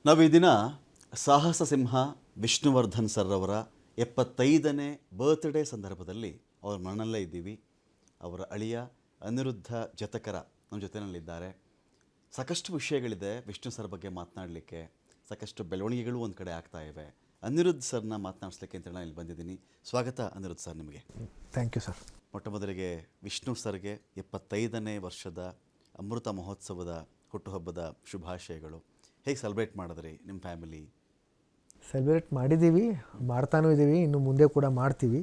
ನಾವು ಈ ದಿನ ಸಾಹಸ ಸಿಂಹ ವಿಷ್ಣುವರ್ಧನ್ ಸರ್ ಅವರ 75ನೇ ಬರ್ತ್ಡೇ ಸಂದರ್ಭದಲ್ಲಿ ಅವ್ರ ಮನೆಯಲ್ಲೇ ಇದ್ದೀವಿ. ಅವರ ಅಳಿಯ ಅನಿರುದ್ಧ ಜತಕರ ನಮ್ಮ ಜೊತೆಯಲ್ಲಿದ್ದಾರೆ. ಸಾಕಷ್ಟು ವಿಷಯಗಳಿದೆ ವಿಷ್ಣು ಸರ್ ಬಗ್ಗೆ ಮಾತನಾಡಲಿಕ್ಕೆ, ಸಾಕಷ್ಟು ಬೆಳವಣಿಗೆಗಳು ಒಂದು ಕಡೆ ಆಗ್ತಾ ಇವೆ. ಅನಿರುದ್ಧ್ ಸರ್ನ ಮಾತನಾಡಿಸ್ಲಿಕ್ಕೆ ಅಂತ ನಾನು ಇಲ್ಲಿ ಬಂದಿದ್ದೀನಿ. ಸ್ವಾಗತ ಅನಿರುದ್ಧ್ ಸರ್ ನಿಮಗೆ. Thank you sir. ಮೊಟ್ಟ ಮೊದಲಿಗೆ ವಿಷ್ಣು ಸರ್ಗೆ 75ನೇ ವರ್ಷದ ಅಮೃತ ಮಹೋತ್ಸವದ ಹುಟ್ಟುಹಬ್ಬದ ಶುಭಾಶಯಗಳು. ಹೇಗೆ ಸೆಲೆಬ್ರೇಟ್ ಮಾಡಿದ್ರಿ ನಿಮ್ಮ ಫ್ಯಾಮಿಲಿ? ಸೆಲೆಬ್ರೇಟ್ ಮಾಡಿದ್ದೀವಿ, ಮಾಡ್ತಾನೂ ಇದ್ದೀವಿ, ಇನ್ನು ಮುಂದೆ ಕೂಡ ಮಾಡ್ತೀವಿ.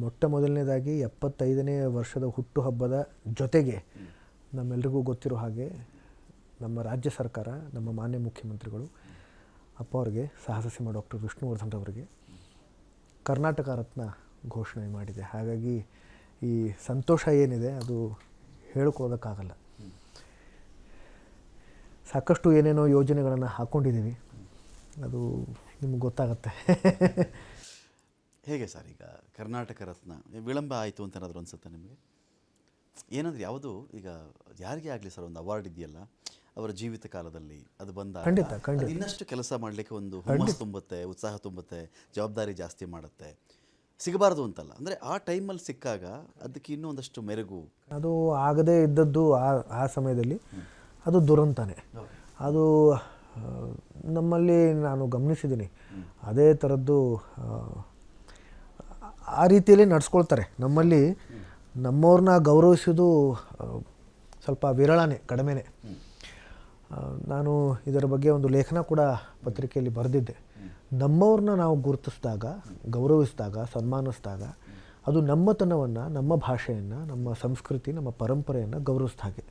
ಮೊಟ್ಟ ಮೊದಲನೇದಾಗಿ 75ನೇ ವರ್ಷದ ಹುಟ್ಟುಹಬ್ಬದ ಜೊತೆಗೆ ನಮ್ಮೆಲ್ರಿಗೂ ಗೊತ್ತಿರೋ ಹಾಗೆ ನಮ್ಮ ರಾಜ್ಯ ಸರ್ಕಾರ, ನಮ್ಮ ಮಾನ್ಯ ಮುಖ್ಯಮಂತ್ರಿಗಳು ಅಪ್ಪ ಅವ್ರಿಗೆ, ಸಾಹಸ ಸಿಂಹ ಡಾಕ್ಟರ್ ವಿಷ್ಣುವರ್ಧನ್ ಅವರಿಗೆ ಕರ್ನಾಟಕ ರತ್ನ ಘೋಷಣೆ ಮಾಡಿದೆ. ಹಾಗಾಗಿ ಈ ಸಂತೋಷ ಏನಿದೆ ಅದು ಹೇಳ್ಕೊಳ್ಳೋದಕ್ಕಾಗಲ್ಲ. ಸಾಕಷ್ಟು ಏನೇನೋ ಯೋಜನೆಗಳನ್ನು ಹಾಕ್ಕೊಂಡಿದ್ದೀವಿ, ಅದು ನಿಮ್ಗೆ ಗೊತ್ತಾಗತ್ತೆ. ಹೇಗೆ ಸರ್, ಈಗ ಕರ್ನಾಟಕ ರತ್ನ ವಿಳಂಬ ಆಯಿತು ಅಂತ ಏನಾದರೂ ಅನಿಸುತ್ತೆ ನಿಮಗೆ? ಏನಂದ್ರೆ ಯಾವುದು ಈಗ ಯಾರಿಗೇ ಆಗಲಿ ಸರ್, ಒಂದು ಅವಾರ್ಡ್ ಇದೆಯಲ್ಲ ಅವರ ಜೀವಿತ ಕಾಲದಲ್ಲಿ ಅದು ಬಂದಾಗ ಇನ್ನಷ್ಟು ಕೆಲಸ ಮಾಡಲಿಕ್ಕೆ ಒಂದು ಹುಮ್ಮಸ್ ತುಂಬುತ್ತೆ, ಉತ್ಸಾಹ ತುಂಬುತ್ತೆ, ಜವಾಬ್ದಾರಿ ಜಾಸ್ತಿ ಮಾಡುತ್ತೆ. ಸಿಗಬಾರ್ದು ಅಂತಲ್ಲ, ಅಂದರೆ ಆ ಟೈಮಲ್ಲಿ ಸಿಕ್ಕಾಗ ಅದಕ್ಕೆ ಇನ್ನೂ ಒಂದಷ್ಟು ಮೆರುಗು. ಅದು ಆಗದೇ ಇದ್ದದ್ದು ಆ ಸಮಯದಲ್ಲಿ ಅದು ದುರಂತನೇ. ಅದು ನಮ್ಮಲ್ಲಿ ನಾನು ಗಮನಿಸಿದ್ದೀನಿ, ಅದೇ ಥರದ್ದು ಆ ರೀತಿಯಲ್ಲಿ ನಡ್ಸ್ಕೊಳ್ತಾರೆ. ನಮ್ಮಲ್ಲಿ ನಮ್ಮವ್ರನ್ನ ಗೌರವಿಸೋದು ಸ್ವಲ್ಪ ವಿರಳನೇ, ಕಡಿಮೆನೇ. ನಾನು ಇದರ ಬಗ್ಗೆ ಒಂದು ಲೇಖನ ಕೂಡ ಪತ್ರಿಕೆಯಲ್ಲಿ ಬರೆದಿದ್ದೆ. ನಮ್ಮವ್ರನ್ನ ನಾವು ಗುರುತಿಸಿದಾಗ, ಗೌರವಿಸಿದಾಗ, ಸನ್ಮಾನಿಸಿದಾಗ ಅದು ನಮ್ಮತನವನ್ನು, ನಮ್ಮ ಭಾಷೆಯನ್ನು, ನಮ್ಮ ಸಂಸ್ಕೃತಿ, ನಮ್ಮ ಪರಂಪರೆಯನ್ನು ಗೌರವಿಸಿದ ಹಾಗೆ.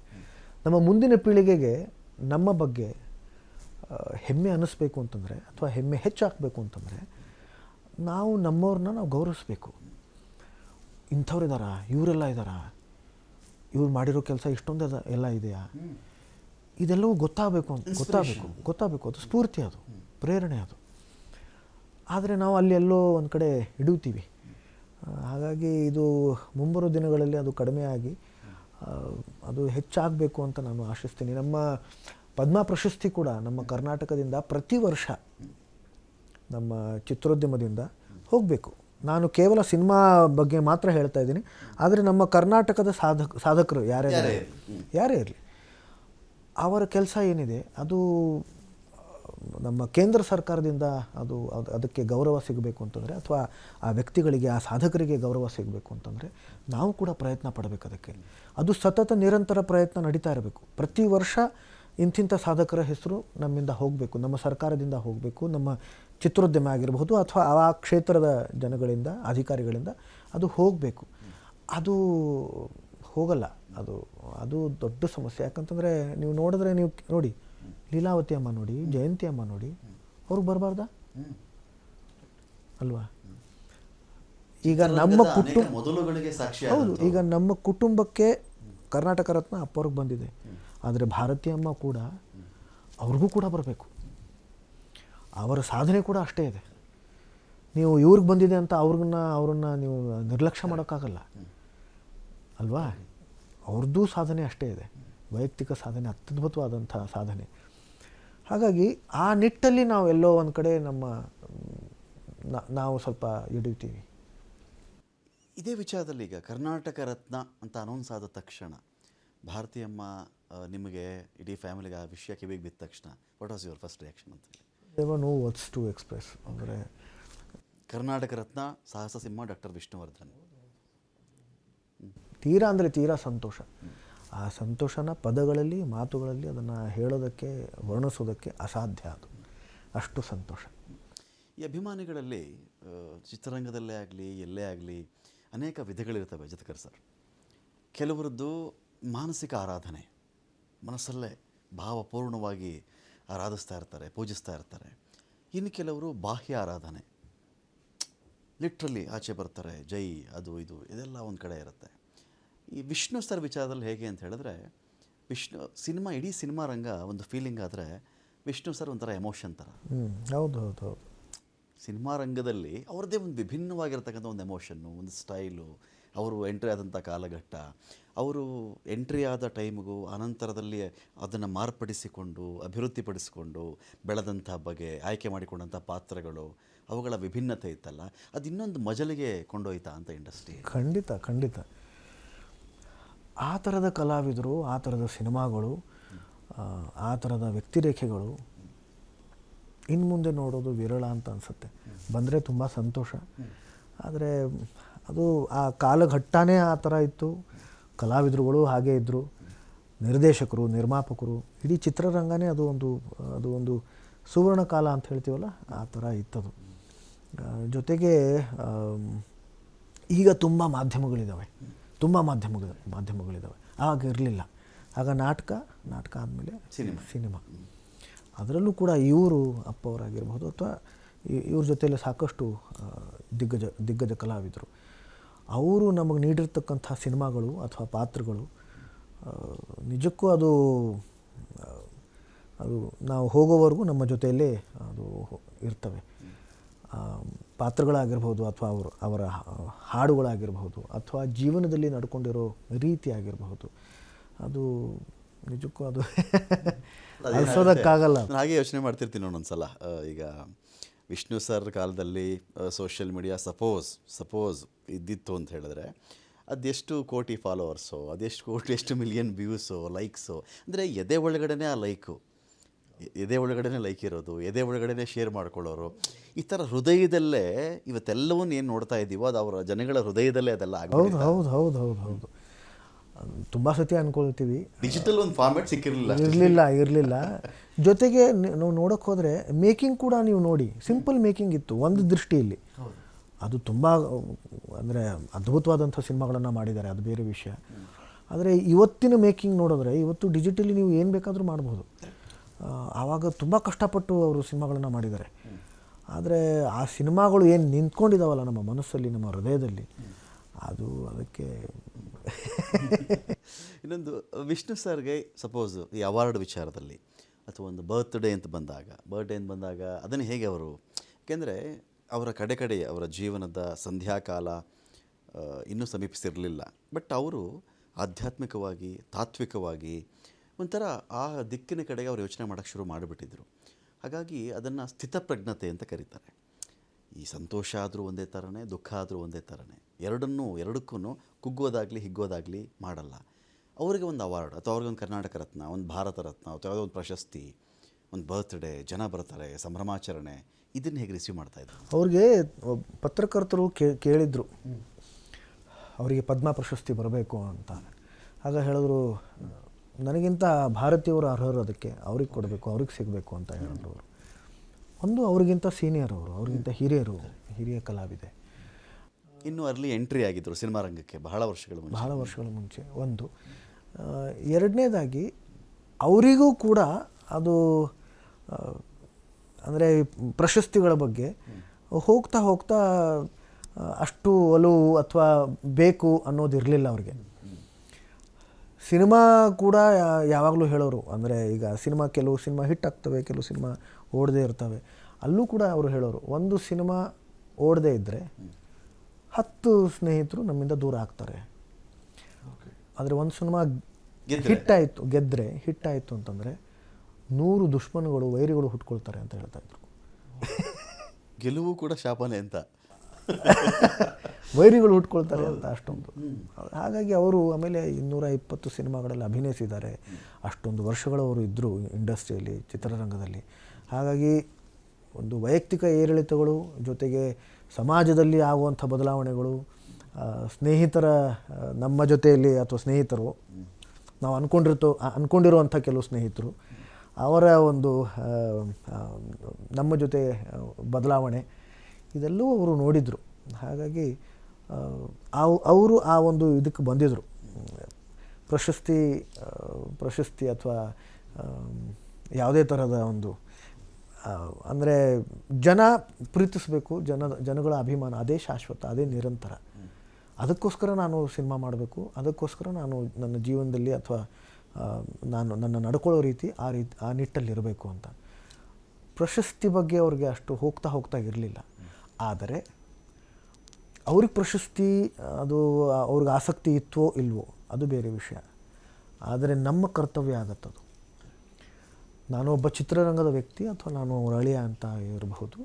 ನಮ್ಮ ಮುಂದಿನ ಪೀಳಿಗೆಗೆ ನಮ್ಮ ಬಗ್ಗೆ ಹೆಮ್ಮೆ ಅನ್ನಿಸ್ಬೇಕು ಅಂತಂದರೆ, ಅಥವಾ ಹೆಮ್ಮೆ ಹೆಚ್ಚಾಗಬೇಕು ಅಂತಂದರೆ, ನಾವು ನಮ್ಮವ್ರನ್ನ ನಾವು ಗೌರವಿಸ್ಬೇಕು. ಇಂಥವ್ರು ಇದ್ದಾರಾ, ಇವರೆಲ್ಲ ಇದ್ದಾರಾ, ಇವ್ರು ಮಾಡಿರೋ ಕೆಲಸ ಇಷ್ಟೊಂದು ಎಲ್ಲ ಇದೆಯಾ, ಇದೆಲ್ಲವೂ ಗೊತ್ತಾಗಬೇಕು. ಅದು ಸ್ಫೂರ್ತಿ, ಅದು ಪ್ರೇರಣೆ, ಅದು. ಆದರೆ ನಾವು ಅಲ್ಲಿ ಎಲ್ಲೋ ಒಂದು ಕಡೆ ಹಿಡಿಯುತ್ತೀವಿ. ಹಾಗಾಗಿ ಇದು ಮುಂಬರೋ ದಿನಗಳಲ್ಲಿ ಅದು ಕಡಿಮೆಯಾಗಿ ಅದು ಹೆಚ್ಚಾಗಬೇಕು ಅಂತ ನಾನು ಆಶಿಸ್ತೀನಿ. ನಮ್ಮ ಪದ್ಮ ಪ್ರಶಸ್ತಿ ಕೂಡ ನಮ್ಮ ಕರ್ನಾಟಕದಿಂದ ಪ್ರತಿ ವರ್ಷ ನಮ್ಮ ಚಿತ್ರೋದ್ಯಮದಿಂದ ಹೋಗಬೇಕು. ನಾನು ಕೇವಲ ಸಿನಿಮಾ ಬಗ್ಗೆ ಮಾತ್ರ ಹೇಳ್ತಾ ಇದ್ದೀನಿ, ಆದರೆ ನಮ್ಮ ಕರ್ನಾಟಕದ ಸಾಧಕರು ಯಾರೇ ಇರಲಿ, ಅವರ ಕೆಲಸ ಏನಿದೆ ಅದು ನಮ್ಮ ಕೇಂದ್ರ ಸರ್ಕಾರದಿಂದ ಅದಕ್ಕೆ ಗೌರವ ಸಿಗಬೇಕು ಅಂತಂದರೆ, ಅಥವಾ ಆ ವ್ಯಕ್ತಿಗಳಿಗೆ, ಆ ಸಾಧಕರಿಗೆ ಗೌರವ ಸಿಗಬೇಕು ಅಂತಂದರೆ ನಾವು ಕೂಡ ಪ್ರಯತ್ನ ಪಡಬೇಕು. ಅದಕ್ಕೆ ಅದು ಸತತ ನಿರಂತರ ಪ್ರಯತ್ನ ನಡೀತಾ ಇರಬೇಕು. ಪ್ರತಿ ವರ್ಷ ಇಂತಿಂಥ ಸಾಧಕರ ಹೆಸರು ನಮ್ಮಿಂದ ಹೋಗಬೇಕು, ನಮ್ಮ ಸರ್ಕಾರದಿಂದ ಹೋಗಬೇಕು. ನಮ್ಮ ಚಿತ್ರೋದ್ಯಮ ಆಗಿರಬಹುದು, ಅಥವಾ ಆ ಕ್ಷೇತ್ರದ ಜನಗಳಿಂದ, ಅಧಿಕಾರಿಗಳಿಂದ ಅದು ಹೋಗಬೇಕು. ಅದು ಹೋಗಲ್ಲ. ಅದು ದೊಡ್ಡ ಸಮಸ್ಯೆ. ಯಾಕಂತಂದರೆ ನೀವು ನೋಡಿದ್ರೆ, ನೀವು ನೋಡಿ, ಲೀಲಾವತಿ ಅಮ್ಮ ನೋಡಿ, ಜಯಂತಿ ಅಮ್ಮ ನೋಡಿ, ಅವ್ರಿಗೆ ಬರಬಾರ್ದಾ ಅಲ್ವಾ? ಈಗ ನಮ್ಮ ಹೌದು, ಈಗ ನಮ್ಮ ಕುಟುಂಬಕ್ಕೆ ಕರ್ನಾಟಕ ರತ್ನ ಅಪ್ಪವ್ರಿಗೆ ಬಂದಿದೆ, ಆದರೆ ಭಾರತಿ ಅಮ್ಮ ಕೂಡ, ಅವ್ರಿಗೂ ಕೂಡ ಬರಬೇಕು. ಅವರ ಸಾಧನೆ ಕೂಡ ಅಷ್ಟೇ ಇದೆ. ನೀವು ಇವ್ರಿಗೆ ಬಂದಿದೆ ಅಂತ ಅವ್ರನ್ನ ನೀವು ನಿರ್ಲಕ್ಷ್ಯ ಮಾಡೋಕ್ಕಾಗಲ್ಲ ಅಲ್ವಾ? ಅವ್ರದ್ದೂ ಸಾಧನೆ ಅಷ್ಟೇ ಇದೆ, ವೈಯಕ್ತಿಕ ಸಾಧನೆ, ಅತ್ಯದ್ಭುತವಾದಂಥ ಸಾಧನೆ. ಹಾಗಾಗಿ ಆ ನಿಟ್ಟಲ್ಲಿ ನಾವೆಲ್ಲೋ ಒಂದು ಕಡೆ ನಾವು ಸ್ವಲ್ಪ ಹಿಡಿಯುತ್ತೀವಿ. ಇದೇ ವಿಚಾರದಲ್ಲಿ ಈಗ ಕರ್ನಾಟಕ ರತ್ನ ಅಂತ ಅನೌನ್ಸ್ ಆದ ತಕ್ಷಣ ಭಾರತೀಯಮ್ಮ ನಿಮಗೆ, ಇಡೀ ಫ್ಯಾಮಿಲಿಗೆ ಆ ವಿಷಯ ಕಿವಿಗೆ ಬಿದ್ದ ತಕ್ಷಣ what was your first reaction ಅಂತ ಹೇಳಿ? ದೇವರ್ ನೋ ವರ್ಡ್ಸ್ ಟು ಎಕ್ಸ್ಪ್ರೆಸ್. ಅಂದರೆ ಕರ್ನಾಟಕ ರತ್ನ ಸಾಹಸ ಸಿಂಹ ಡಾಕ್ಟರ್ ವಿಷ್ಣುವರ್ಧನ್, ತೀರಾ ಅಂದರೆ ತೀರಾ ಸಂತೋಷ. ಆ ಸಂತೋಷನ ಪದಗಳಲ್ಲಿ, ಮಾತುಗಳಲ್ಲಿ ಅದನ್ನು ಹೇಳೋದಕ್ಕೆ, ವರ್ಣಿಸೋದಕ್ಕೆ ಅಸಾಧ್ಯ. ಅದು ಅಷ್ಟು ಸಂತೋಷ. ಈ ಅಭಿಮಾನಿಗಳಲ್ಲಿ ಚಿತ್ರರಂಗದಲ್ಲೇ ಆಗಲಿ, ಎಲ್ಲೇ ಆಗಲಿ, ಅನೇಕ ವಿಧಗಳಿರ್ತವೆ ಜತಕರ್ ಸರ್. ಕೆಲವರದ್ದು ಮಾನಸಿಕ ಆರಾಧನೆ, ಮನಸ್ಸಲ್ಲೇ ಭಾವಪೂರ್ಣವಾಗಿ ಆರಾಧಿಸ್ತಾ ಇರ್ತಾರೆ, ಪೂಜಿಸ್ತಾ ಇರ್ತಾರೆ. ಇನ್ನು ಕೆಲವರು ಬಾಹ್ಯ ಆರಾಧನೆ, ಲಿಟ್ರಲಿ ಆಚೆ ಬರ್ತಾರೆ, ಜೈ ಅದು ಇದು ಇದೆಲ್ಲ ಒಂದು ಕಡೆ ಇರುತ್ತೆ. ಈ ವಿಷ್ಣು ಸರ್ ವಿಚಾರದಲ್ಲಿ ಹೇಗೆ ಅಂತ ಹೇಳಿದ್ರೆ, ಇಡೀ ಸಿನಿಮಾ ರಂಗ ಒಂದು ಫೀಲಿಂಗ್ ಆದರೆ, ವಿಷ್ಣು ಸರ್ ಒಂಥರ ಎಮೋಷನ್ ಥರ. ಹೌದು. ಸಿನಿಮಾ ರಂಗದಲ್ಲಿ ಅವ್ರದ್ದೇ ಒಂದು ವಿಭಿನ್ನವಾಗಿರ್ತಕ್ಕಂಥ ಒಂದು ಎಮೋಷನ್ನು, ಒಂದು ಸ್ಟೈಲು, ಅವರು ಎಂಟ್ರಿ ಆದಂಥ ಕಾಲಘಟ್ಟ, ಅವರು ಎಂಟ್ರಿ ಆದ ಟೈಮಿಗೂ ಅನಂತರದಲ್ಲಿ ಅದನ್ನು ಮಾರ್ಪಡಿಸಿಕೊಂಡು ಅಭಿವೃದ್ಧಿಪಡಿಸಿಕೊಂಡು ಬೆಳೆದಂಥ ಬಗೆ, ಆಯ್ಕೆ ಮಾಡಿಕೊಂಡಂಥ ಪಾತ್ರಗಳು, ಅವುಗಳ ವಿಭಿನ್ನತೆ ಇತ್ತಲ್ಲ, ಅದು ಇನ್ನೊಂದು ಮಜಲಿಗೆ ಕೊಂಡೊಯ್ತಾ ಅಂತ ಇಂಡಸ್ಟ್ರಿ. ಖಂಡಿತ ಖಂಡಿತ. ಆ ಥರದ ಕಲಾವಿದರು, ಆ ಥರದ ಸಿನಿಮಾಗಳು, ಆ ಥರದ ವ್ಯಕ್ತಿರೇಖೆಗಳು ಇನ್ನು ಮುಂದೆ ನೋಡೋದು ವಿರಳ ಅಂತ ಅನಿಸುತ್ತೆ. ಬಂದರೆ ತುಂಬ ಸಂತೋಷ. ಆದರೆ ಅದು ಆ ಕಾಲಘಟ್ಟನೇ ಆ ಥರ ಇತ್ತು. ಕಲಾವಿದರುಗಳು ಹಾಗೇ ಇದ್ದರು, ನಿರ್ದೇಶಕರು, ನಿರ್ಮಾಪಕರು, ಇಡೀ ಚಿತ್ರರಂಗನೇ ಅದು ಒಂದು ಸುವರ್ಣ ಕಾಲ ಅಂತ ಹೇಳ್ತೀವಲ್ಲ, ಆ ಥರ ಇತ್ತದು. ಜೊತೆಗೆ ಈಗ ತುಂಬ ಮಾಧ್ಯಮಗಳಿದ್ದಾವೆ, ತುಂಬ ಮಾಧ್ಯಮಗಳಿದ್ದಾವೆ. ಆಗ ಇರಲಿಲ್ಲ. ಆಗ ನಾಟಕ ಆದಮೇಲೆ ಸಿನಿಮಾ. ಅದರಲ್ಲೂ ಕೂಡ ಇವರು ಅಪ್ಪ ಅವರಾಗಿರ್ಬೋದು ಅಥವಾ ಇವ್ರ ಜೊತೆಯಲ್ಲಿ ಸಾಕಷ್ಟು ದಿಗ್ಗಜ ಕಲಾವಿದರು, ಅವರು ನಮಗೆ ನೀಡಿರ್ತಕ್ಕಂಥ ಸಿನಿಮಾಗಳು ಅಥವಾ ಪಾತ್ರಗಳು ನಿಜಕ್ಕೂ ಅದು ನಾವು ಹೋಗೋವರೆಗೂ ನಮ್ಮ ಜೊತೆಯಲ್ಲೇ ಅದು ಇರ್ತವೆ. ಪಾತ್ರಗಳಾಗಿರ್ಬೋದು ಅಥವಾ ಅವರ ಹಾಡುಗಳಾಗಿರ್ಬೋದು ಅಥವಾ ಜೀವನದಲ್ಲಿ ನಡ್ಕೊಂಡಿರೋ ರೀತಿ ಆಗಿರಬಹುದು, ಅದು ನಿಜಕ್ಕೂ ಅದು ಅನಿಸೋದಕ್ಕಾಗಲ್ಲ. ನಾನು ಹಾಗೆ ಯೋಚನೆ ಮಾಡ್ತಿರ್ತೀನಿ ಒಂದೊಂದ್ಸಲ. ಈಗ ವಿಷ್ಣು ಸರ್ ಕಾಲದಲ್ಲಿ ಸೋಷಿಯಲ್ ಮೀಡಿಯಾ ಸಪೋಸ್ ಇದ್ದಿತ್ತು ಅಂತ ಹೇಳಿದ್ರೆ ಅದೆಷ್ಟು ಕೋಟಿ ಫಾಲೋವರ್ಸು, ಎಷ್ಟು ಮಿಲಿಯನ್ ವ್ಯೂಸು, ಲೈಕ್ಸು. ಅಂದರೆ ಎದೆ ಒಳಗಡೆನೇ ಆ ಎದೆ ಒಳಗಡೆನೇ ಲೈಕ್ ಇರೋದು, ಎದೆ ಒಳಗಡೆನೇ ಶೇರ್ ಮಾಡ್ಕೊಳ್ಳೋರು, ಈ ಥರ ಹೃದಯದಲ್ಲೇ ಇವತ್ತೆಲ್ಲವನ್ನೂ ಏನು ನೋಡ್ತಾ ಇದ್ದೀವೋ ಅದು ಅವರ ಜನಗಳ ಹೃದಯದಲ್ಲೇ ಅದೆಲ್ಲ ಆಗಿದೆ. ಹೌದು. ತುಂಬ ಸತಿ ಅಂದ್ಕೊಳ್ತೀವಿ ಡಿಜಿಟಲ್ ಒಂದು ಫಾರ್ಮ್ಯಾಟ್ ಇರಲಿಲ್ಲ. ಜೊತೆಗೆ ನಾವು ನೋಡೋಕ್ಕೆ ಹೋದರೆ ಮೇಕಿಂಗ್ ಕೂಡ ನೀವು ನೋಡಿ, ಸಿಂಪಲ್ ಮೇಕಿಂಗ್ ಇತ್ತು ಒಂದು ದೃಷ್ಟಿಯಲ್ಲಿ. ಅದು ತುಂಬ ಅಂದರೆ ಅದ್ಭುತವಾದಂಥ ಸಿನಿಮಾಗಳನ್ನು ಮಾಡಿದ್ದಾರೆ, ಅದು ಬೇರೆ ವಿಷಯ. ಆದರೆ ಇವತ್ತಿನ ಮೇಕಿಂಗ್ ನೋಡಿದ್ರೆ ಇವತ್ತು ಡಿಜಿಟಲಿ ನೀವು ಏನು ಬೇಕಾದರೂ ಮಾಡ್ಬೋದು. ಆವಾಗ ತುಂಬ ಕಷ್ಟಪಟ್ಟು ಅವರು ಸಿನಿಮಾಗಳನ್ನು ಮಾಡಿದ್ದಾರೆ. ಆದರೆ ಆ ಸಿನಿಮಾಗಳು ಏನು ನಿಂತ್ಕೊಂಡಿದ್ದಾವಲ್ಲ ನಮ್ಮ ಮನಸ್ಸಲ್ಲಿ, ನಮ್ಮ ಹೃದಯದಲ್ಲಿ, ಅದು ಅದಕ್ಕೆ ಇನ್ನೊಂದು ವಿಷ್ಣು ಸರ್ಗೆ ಸಪೋಸ್ ಈ ಅವಾರ್ಡ್ ವಿಚಾರದಲ್ಲಿ ಅಥವಾ ಒಂದು ಬರ್ತ್ಡೇ ಅಂತ ಬಂದಾಗ ಅದನ್ನು ಹೇಗೆ ಅವರು, ಏಕೆಂದರೆ ಅವರ ಕಡೆ ಅವರ ಜೀವನದ ಸಂಧ್ಯಾಕಾಲ ಇನ್ನೂ ಸಮೀಪಿಸಿರಲಿಲ್ಲ, ಬಟ್ ಅವರು ಆಧ್ಯಾತ್ಮಿಕವಾಗಿ ತಾತ್ವಿಕವಾಗಿ ಒಂಥರ ಆ ದಿಕ್ಕಿನ ಕಡೆಗೆ ಅವರು ಯೋಚನೆ ಮಾಡೋಕ್ಕೆ ಶುರು ಮಾಡಿಬಿಟ್ಟಿದ್ರು. ಹಾಗಾಗಿ ಅದನ್ನು ಸ್ಥಿತಪ್ರಜ್ಞತೆ ಅಂತ ಕರೀತಾರೆ. ಈ ಸಂತೋಷ ಆದರೂ ಒಂದೇ ಥರನೇ, ದುಃಖ ಆದರೂ ಒಂದೇ ಥರನೇ, ಎರಡಕ್ಕೂ ಕುಗ್ಗೋದಾಗಲಿ ಹಿಗ್ಗೋದಾಗಲಿ ಮಾಡಲ್ಲ. ಅವರಿಗೆ ಒಂದು ಅವಾರ್ಡ್ ಅಥವಾ ಅವ್ರಿಗೆ ಒಂದು ಕರ್ನಾಟಕ ರತ್ನ, ಒಂದು ಭಾರತ ರತ್ನ ಅಥವಾ ಯಾವುದೋ ಒಂದು ಪ್ರಶಸ್ತಿ, ಒಂದು ಬರ್ತ್ಡೇ, ಜನ ಬರ್ತಾರೆ, ಸಂಭ್ರಮಾಚರಣೆ, ಇದನ್ನು ಹೇಗೆ ರಿಸೀವ್ ಮಾಡ್ತಾಯಿದ್ರು? ಅವ್ರಿಗೆ ಪತ್ರಕರ್ತರು ಕೇಳಿದರು ಅವರಿಗೆ ಪದ್ಮ ಪ್ರಶಸ್ತಿ ಬರಬೇಕು ಅಂತ. ಆಗ ಹೇಳಿದ್ರು, ನನಗಿಂತ ಭಾರತೀಯವರು ಅರ್ಹರು, ಅದಕ್ಕೆ ಅವ್ರಿಗೆ ಕೊಡಬೇಕು, ಅವ್ರಿಗೆ ಸಿಗಬೇಕು ಅಂತ ಹೇಳಿದ್ರು. ಒಂದು ಅವ್ರಿಗಿಂತ ಸೀನಿಯರ್ ಅವ್ರಿಗಿಂತ ಹಿರಿಯ ಕಲಾವಿದೆ. ಇನ್ನೂ ಅರ್ಲಿ ಎಂಟ್ರಿ ಆಗಿದ್ದರು ಸಿನಿಮಾ ರಂಗಕ್ಕೆ ಬಹಳ ವರ್ಷಗಳ ಮುಂಚೆ. ಒಂದು ಎರಡನೇದಾಗಿ ಅವರಿಗೂ ಕೂಡ ಅದು ಅಂದರೆ ಪ್ರಶಸ್ತಿಗಳ ಬಗ್ಗೆ ಹೋಗ್ತಾ ಅಷ್ಟು ಒಲವು ಅಥವಾ ಬೇಕು ಅನ್ನೋದಿರಲಿಲ್ಲ ಅವ್ರಿಗೆ. ಸಿನಿಮಾ ಕೂಡ ಯಾವಾಗಲೂ ಹೇಳೋರು, ಅಂದರೆ ಈಗ ಕೆಲವು ಸಿನಿಮಾ ಹಿಟ್ ಆಗ್ತವೆ, ಕೆಲವು ಸಿನಿಮಾ ಓಡದೇ ಇರ್ತವೆ. ಅಲ್ಲೂ ಕೂಡ ಅವರು ಹೇಳೋರು, ಒಂದು ಸಿನಿಮಾ ಓಡದೇ ಇದ್ದರೆ 10 ಸ್ನೇಹಿತರು ನಮ್ಮಿಂದ ದೂರ ಆಗ್ತಾರೆ. ಆದರೆ ಒಂದು ಸಿನಿಮಾ ಹಿಟ್ಟಾಯಿತು ಅಂತಂದರೆ 100 ದುಶ್ಮನ್ಗಳು, ವೈರಿಗಳು ಹುಟ್ಕೊಳ್ತಾರೆ ಅಂತ ಹೇಳ್ತಾಯಿದ್ರು. ಗೆಲುವು ಕೂಡ ಶಾಪನೆ ಅಂತ, ವೈರಿಗಳು ಹುಟ್ಕೊಳ್ತಾರೆ ಅಂತ ಅಷ್ಟೊಂದು. ಹಾಗಾಗಿ ಅವರು ಆಮೇಲೆ 220 ಸಿನಿಮಾಗಳಲ್ಲಿ ಅಭಿನಯಿಸಿದ್ದಾರೆ. ಅಷ್ಟೊಂದು ವರ್ಷಗಳು ಅವರು ಇದ್ದರು ಇಂಡಸ್ಟ್ರಿಯಲ್ಲಿ, ಚಿತ್ರರಂಗದಲ್ಲಿ. ಹಾಗಾಗಿ ಒಂದು ವೈಯಕ್ತಿಕ ಏರಿಳಿತಗಳು ಜೊತೆಗೆ ಸಮಾಜದಲ್ಲಿ ಆಗುವಂಥ ಬದಲಾವಣೆಗಳು, ಸ್ನೇಹಿತರ ನಮ್ಮ ಜೊತೆಯಲ್ಲಿ ಅಥವಾ ಸ್ನೇಹಿತರು ನಾವು ಅಂದ್ಕೊಂಡಿರುವಂಥ ಕೆಲವು ಸ್ನೇಹಿತರು ಅವರ ಒಂದು ನಮ್ಮ ಜೊತೆ ಬದಲಾವಣೆ, ಇದೆಲ್ಲವೂ ಅವರು ನೋಡಿದರು. ಹಾಗಾಗಿ ಅವರು ಆ ಒಂದು ಇದಕ್ಕೆ ಬಂದಿದ್ದರು. ಪ್ರಶಸ್ತಿ ಅಥವಾ ಯಾವುದೇ ಥರದ ಒಂದು ಅಂದರೆ ಜನ ಪ್ರೀತಿಸಬೇಕು, ಜನಗಳ ಅಭಿಮಾನ ಅದೇ ಶಾಶ್ವತ, ಅದೇ ನಿರಂತರ. ಅದಕ್ಕೋಸ್ಕರ ನಾನು ಸಿನಿಮಾ ಮಾಡಬೇಕು, ಅದಕ್ಕೋಸ್ಕರ ನಾನು ನನ್ನ ಜೀವನದಲ್ಲಿ ಅಥವಾ ನನ್ನ ನಡ್ಕೊಳ್ಳೋ ರೀತಿ ಆ ನಿಟ್ಟಲ್ಲಿರಬೇಕು ಅಂತ. ಪ್ರಶಸ್ತಿ ಬಗ್ಗೆ ಅವ್ರಿಗೆ ಅಷ್ಟು ಹೋಗ್ತಾ ಇರಲಿಲ್ಲ. ಆದರೆ ಅವ್ರಿಗೆ ಪ್ರಶಸ್ತಿ ಅದು ಅವ್ರಿಗೆ ಆಸಕ್ತಿ ಇತ್ತೋ ಇಲ್ವೋ ಅದು ಬೇರೆ ವಿಷಯ. ಆದರೆ ನಮ್ಮ ಕರ್ತವ್ಯ ಆಗತ್ತದು. ನಾನು ಒಬ್ಬ ಚಿತ್ರರಂಗದ ವ್ಯಕ್ತಿ ಅಥವಾ ನಾನು ಅವ್ರ ಅಳಿಯ ಅಂತ ಇರಬಹುದು,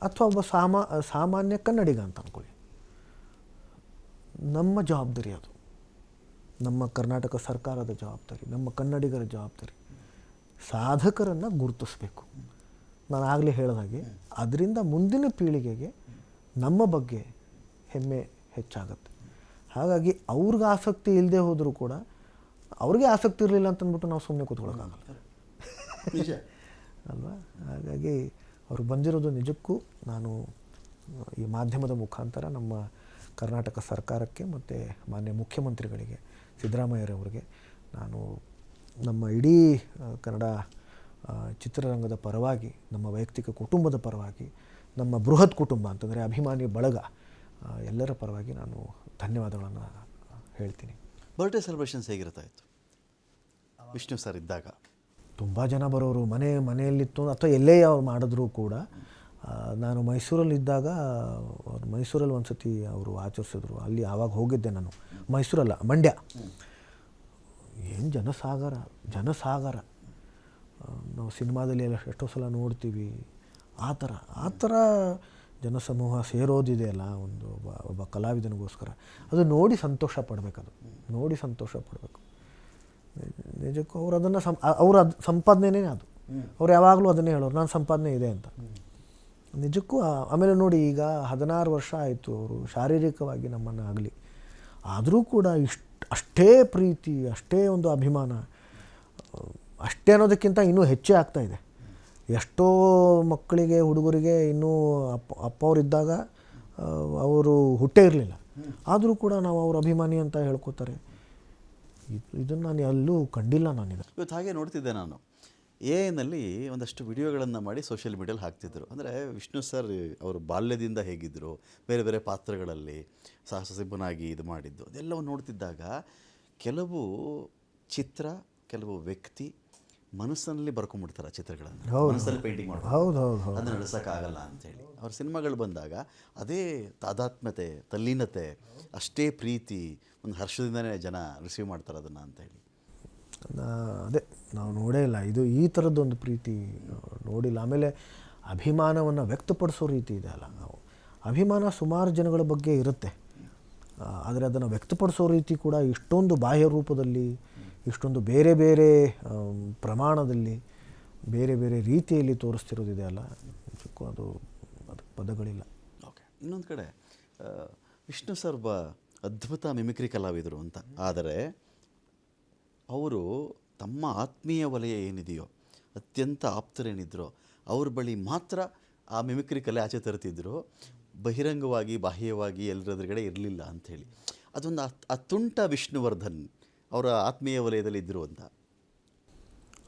ಅಥವಾ ಒಬ್ಬ ಸಾಮಾನ್ಯ ಕನ್ನಡಿಗ ಅಂತ ಅಂದ್ಕೊಳ್ಳಿ. ನಮ್ಮ ಜವಾಬ್ದಾರಿ ಅದು, ನಮ್ಮ ಕರ್ನಾಟಕ ಸರ್ಕಾರದ ಜವಾಬ್ದಾರಿ, ನಮ್ಮ ಕನ್ನಡಿಗರ ಜವಾಬ್ದಾರಿ. ಸಾಧಕರನ್ನು ಗುರುತಿಸಬೇಕು. ನಾನು ಆಗಲೇ ಹೇಳಿದ ಹಾಗೆ ಅದರಿಂದ ಮುಂದಿನ ಪೀಳಿಗೆಗೆ ನಮ್ಮ ಬಗ್ಗೆ ಹೆಮ್ಮೆ ಹೆಚ್ಚಾಗುತ್ತೆ. ಹಾಗಾಗಿ ಅವ್ರಿಗೆ ಆಸಕ್ತಿ ಇಲ್ಲದೆ ಹೋದರೂ ಕೂಡ ಅವ್ರಿಗೆ ಆಸಕ್ತಿ ಇರಲಿಲ್ಲ ಅಂತಂದ್ಬಿಟ್ಟು ನಾವು ಸುಮ್ಮನೆ ಕೂತ್ಕೊಳ್ಳೋಕ್ಕಾಗಲ್ಲ ಅಲ್ವಾ. ಹಾಗಾಗಿ ಅವರು ಬಂದಿರೋದು ನಿಜಕ್ಕೂ ನಾನು ಈ ಮಾಧ್ಯಮದ ಮುಖಾಂತರ ನಮ್ಮ ಕರ್ನಾಟಕ ಸರ್ಕಾರಕ್ಕೆ ಮತ್ತು ಮಾನ್ಯ ಮುಖ್ಯಮಂತ್ರಿಗಳಿಗೆ ಸಿದ್ದರಾಮಯ್ಯರವರಿಗೆ ನಾನು ನಮ್ಮ ಇಡೀ ಕನ್ನಡ ಚಿತ್ರರಂಗದ ಪರವಾಗಿ, ನಮ್ಮ ವೈಯಕ್ತಿಕ ಕುಟುಂಬದ ಪರವಾಗಿ, ನಮ್ಮ ಬೃಹತ್ ಕುಟುಂಬ ಅಂತಂದರೆ ಅಭಿಮಾನಿ ಬಳಗ ಎಲ್ಲರ ಪರವಾಗಿ ನಾನು ಧನ್ಯವಾದಗಳನ್ನು ಹೇಳ್ತೀನಿ. ಬರ್ಡೇ ಸೆಲೆಬ್ರೇಷನ್ಸ್ ಹೇಗಿರ್ತಾ ಇತ್ತು ವಿಷ್ಣು ಸರ್ ಇದ್ದಾಗ? ತುಂಬ ಜನ ಬರೋರು, ಮನೆಯಲ್ಲಿತ್ತು ಅಥವಾ ಎಲ್ಲೇ ಅವ್ರು ಮಾಡಿದ್ರೂ ಕೂಡ. ನಾನು ಮೈಸೂರಲ್ಲಿದ್ದಾಗ ಅವ್ರು ಮೈಸೂರಲ್ಲಿ ಒಂದು ಸತಿ ಅವರು ಆಚರಿಸಿದ್ರು. ಅಲ್ಲಿ ಆವಾಗ ಹೋಗಿದ್ದೆ ನಾನು. ಮೈಸೂರಲ್ಲ, ಮಂಡ್ಯ. ಏನು ಜನಸಾಗರ. ನಾವು ಸಿನಿಮಾದಲ್ಲಿ ಎಲ್ಲ ಎಷ್ಟೋ ಸಲ ನೋಡ್ತೀವಿ. ಆ ಥರ ಜನಸಮೂಹ ಸೇರೋದಿದೆಯಲ್ಲ ಒಬ್ಬ ಕಲಾವಿದನಿಗೋಸ್ಕರ, ಅದು ನೋಡಿ ಸಂತೋಷ ಪಡಬೇಕು. ನಿಜಕ್ಕೂ ಅವ್ರು ಅದನ್ನು ಅವ್ರ ಸಂಪಾದನೆ ಅದು. ಅವ್ರು ಯಾವಾಗಲೂ ಅದನ್ನೇ ಹೇಳೋರು, ನಾನು ಸಂಪಾದನೆ ಇದೆ ಅಂತ. ನಿಜಕ್ಕೂ ಆಮೇಲೆ ನೋಡಿ, ಈಗ 16 ವರ್ಷ ಆಯಿತು ಅವರು ಶಾರೀರಿಕವಾಗಿ ನಮ್ಮನ್ನು ಆಗಲಿ, ಆದರೂ ಕೂಡ ಅಷ್ಟೇ ಪ್ರೀತಿ, ಅಷ್ಟೇ ಒಂದು ಅಭಿಮಾನ, ಅಷ್ಟೇ ಅನ್ನೋದಕ್ಕಿಂತ ಇನ್ನೂ ಹೆಚ್ಚೇ ಆಗ್ತಾಯಿದೆ. ಎಷ್ಟೋ ಮಕ್ಕಳಿಗೆ, ಹುಡುಗರಿಗೆ ಇನ್ನೂ ಅಪ್ಪ ಅವರಿದ್ದಾಗ ಅವರು ಹುಟ್ಟೇ ಇರಲಿಲ್ಲ, ಆದರೂ ಕೂಡ ನಾವು ಅವ್ರ ಅಭಿಮಾನಿ ಅಂತ ಹೇಳ್ಕೊತಾರೆ. ಇದನ್ನು ನಾನು ಎಲ್ಲೂ ಕಂಡಿಲ್ಲ ನಾನಿದೆ. ಇವತ್ತು ಹಾಗೆ ನೋಡ್ತಿದ್ದೆ ನಾನು, ಎನಲ್ಲಿ ಒಂದಷ್ಟು ವಿಡಿಯೋಗಳನ್ನು ಮಾಡಿ ಸೋಷಿಯಲ್ ಮೀಡಿಯಲ್ಲಿ ಹಾಕ್ತಿದ್ರು. ಅಂದರೆ ವಿಷ್ಣು ಸರ್ ಅವರು ಬಾಲ್ಯದಿಂದ ಹೇಗಿದ್ದರು, ಬೇರೆ ಬೇರೆ ಪಾತ್ರಗಳಲ್ಲಿ ಸಾಹಸ ಸಿಂಹನಾಗಿ ಇದು ಮಾಡಿದ್ದು, ಅದೆಲ್ಲವನ್ನು ನೋಡ್ತಿದ್ದಾಗ ಕೆಲವು ಚಿತ್ರ, ಕೆಲವು ವ್ಯಕ್ತಿ ಮನಸ್ಸಿನಲ್ಲಿ ಬರ್ಕೊಂಡ್ಬಿಡ್ತಾರೆ ಚಿತ್ರಗಳನ್ನು, ಮನಸ್ಸಲ್ಲಿ ಪೇಂಟಿಂಗ್ ಮಾಡ್ತಾರೆ, ಅದನ್ನು ನಡೆಸೋಕ್ಕಾಗಲ್ಲ ಅಂಥೇಳಿ. ಅವ್ರ ಸಿನಿಮಾಗಳು ಬಂದಾಗ ಅದೇ ತಾದಾತ್ಮ್ಯತೆ, ತಲ್ಲೀನತೆ, ಅಷ್ಟೇ ಪ್ರೀತಿ, ಒಂದು ಹರ್ಷದಿಂದನೇ ಜನ ರಿಸೀವ್ ಮಾಡ್ತಾರೆ ಅದನ್ನು ಅಂಥೇಳಿ. ಅದೇ ನಾವು ನೋಡೇ ಇಲ್ಲ, ಈ ಥರದ್ದೊಂದು ಪ್ರೀತಿ ನೋಡಿಲ್ಲ. ಆಮೇಲೆ ಅಭಿಮಾನವನ್ನು ವ್ಯಕ್ತಪಡಿಸೋ ರೀತಿ ಇದೆ ಅಲ್ಲ, ನಾವು ಅಭಿಮಾನ ಸುಮಾರು ಜನಗಳ ಬಗ್ಗೆ ಇರುತ್ತೆ, ಆದರೆ ಅದನ್ನು ವ್ಯಕ್ತಪಡಿಸೋ ರೀತಿ ಕೂಡ ಇಷ್ಟೊಂದು ಬಾಹ್ಯ ರೂಪದಲ್ಲಿ, ಇಷ್ಟೊಂದು ಬೇರೆ ಬೇರೆ ಪ್ರಮಾಣದಲ್ಲಿ, ಬೇರೆ ಬೇರೆ ರೀತಿಯಲ್ಲಿ ತೋರಿಸ್ತಿರೋದಿದೆ ಅಲ್ಲ, ನಿಜಕ್ಕೂ ಅದಕ್ಕೆ ಪದಗಳಿಲ್ಲ. ಓಕೆ. ಇನ್ನೊಂದು ಕಡೆ ವಿಷ್ಣು ಸರ್ ಒಬ್ಬ ಅದ್ಭುತ ಮಿಮಿಕ್ರಿ ಕಲಾವಿದರು ಅಂತ, ಆದರೆ ಅವರು ತಮ್ಮ ಆತ್ಮೀಯ ವಲಯ ಏನಿದೆಯೋ, ಅತ್ಯಂತ ಆಪ್ತರೇನಿದ್ರೋ ಅವ್ರ ಬಳಿ ಮಾತ್ರ ಆ ಮಿಮಿಕ್ರಿ ಕಲೆ ಆಚೆ ತರ್ತಿದ್ರು, ಬಹಿರಂಗವಾಗಿ ಬಾಹ್ಯವಾಗಿ ಎಲ್ಲರದ್ರಗಡೆ ಇರಲಿಲ್ಲ ಅಂಥೇಳಿ. ಅದೊಂದು ತುಂಟ ವಿಷ್ಣುವರ್ಧನ್ ಅವರ ಆತ್ಮೀಯ ವಲಯದಲ್ಲಿ ಇದ್ದರು ಅಂತ.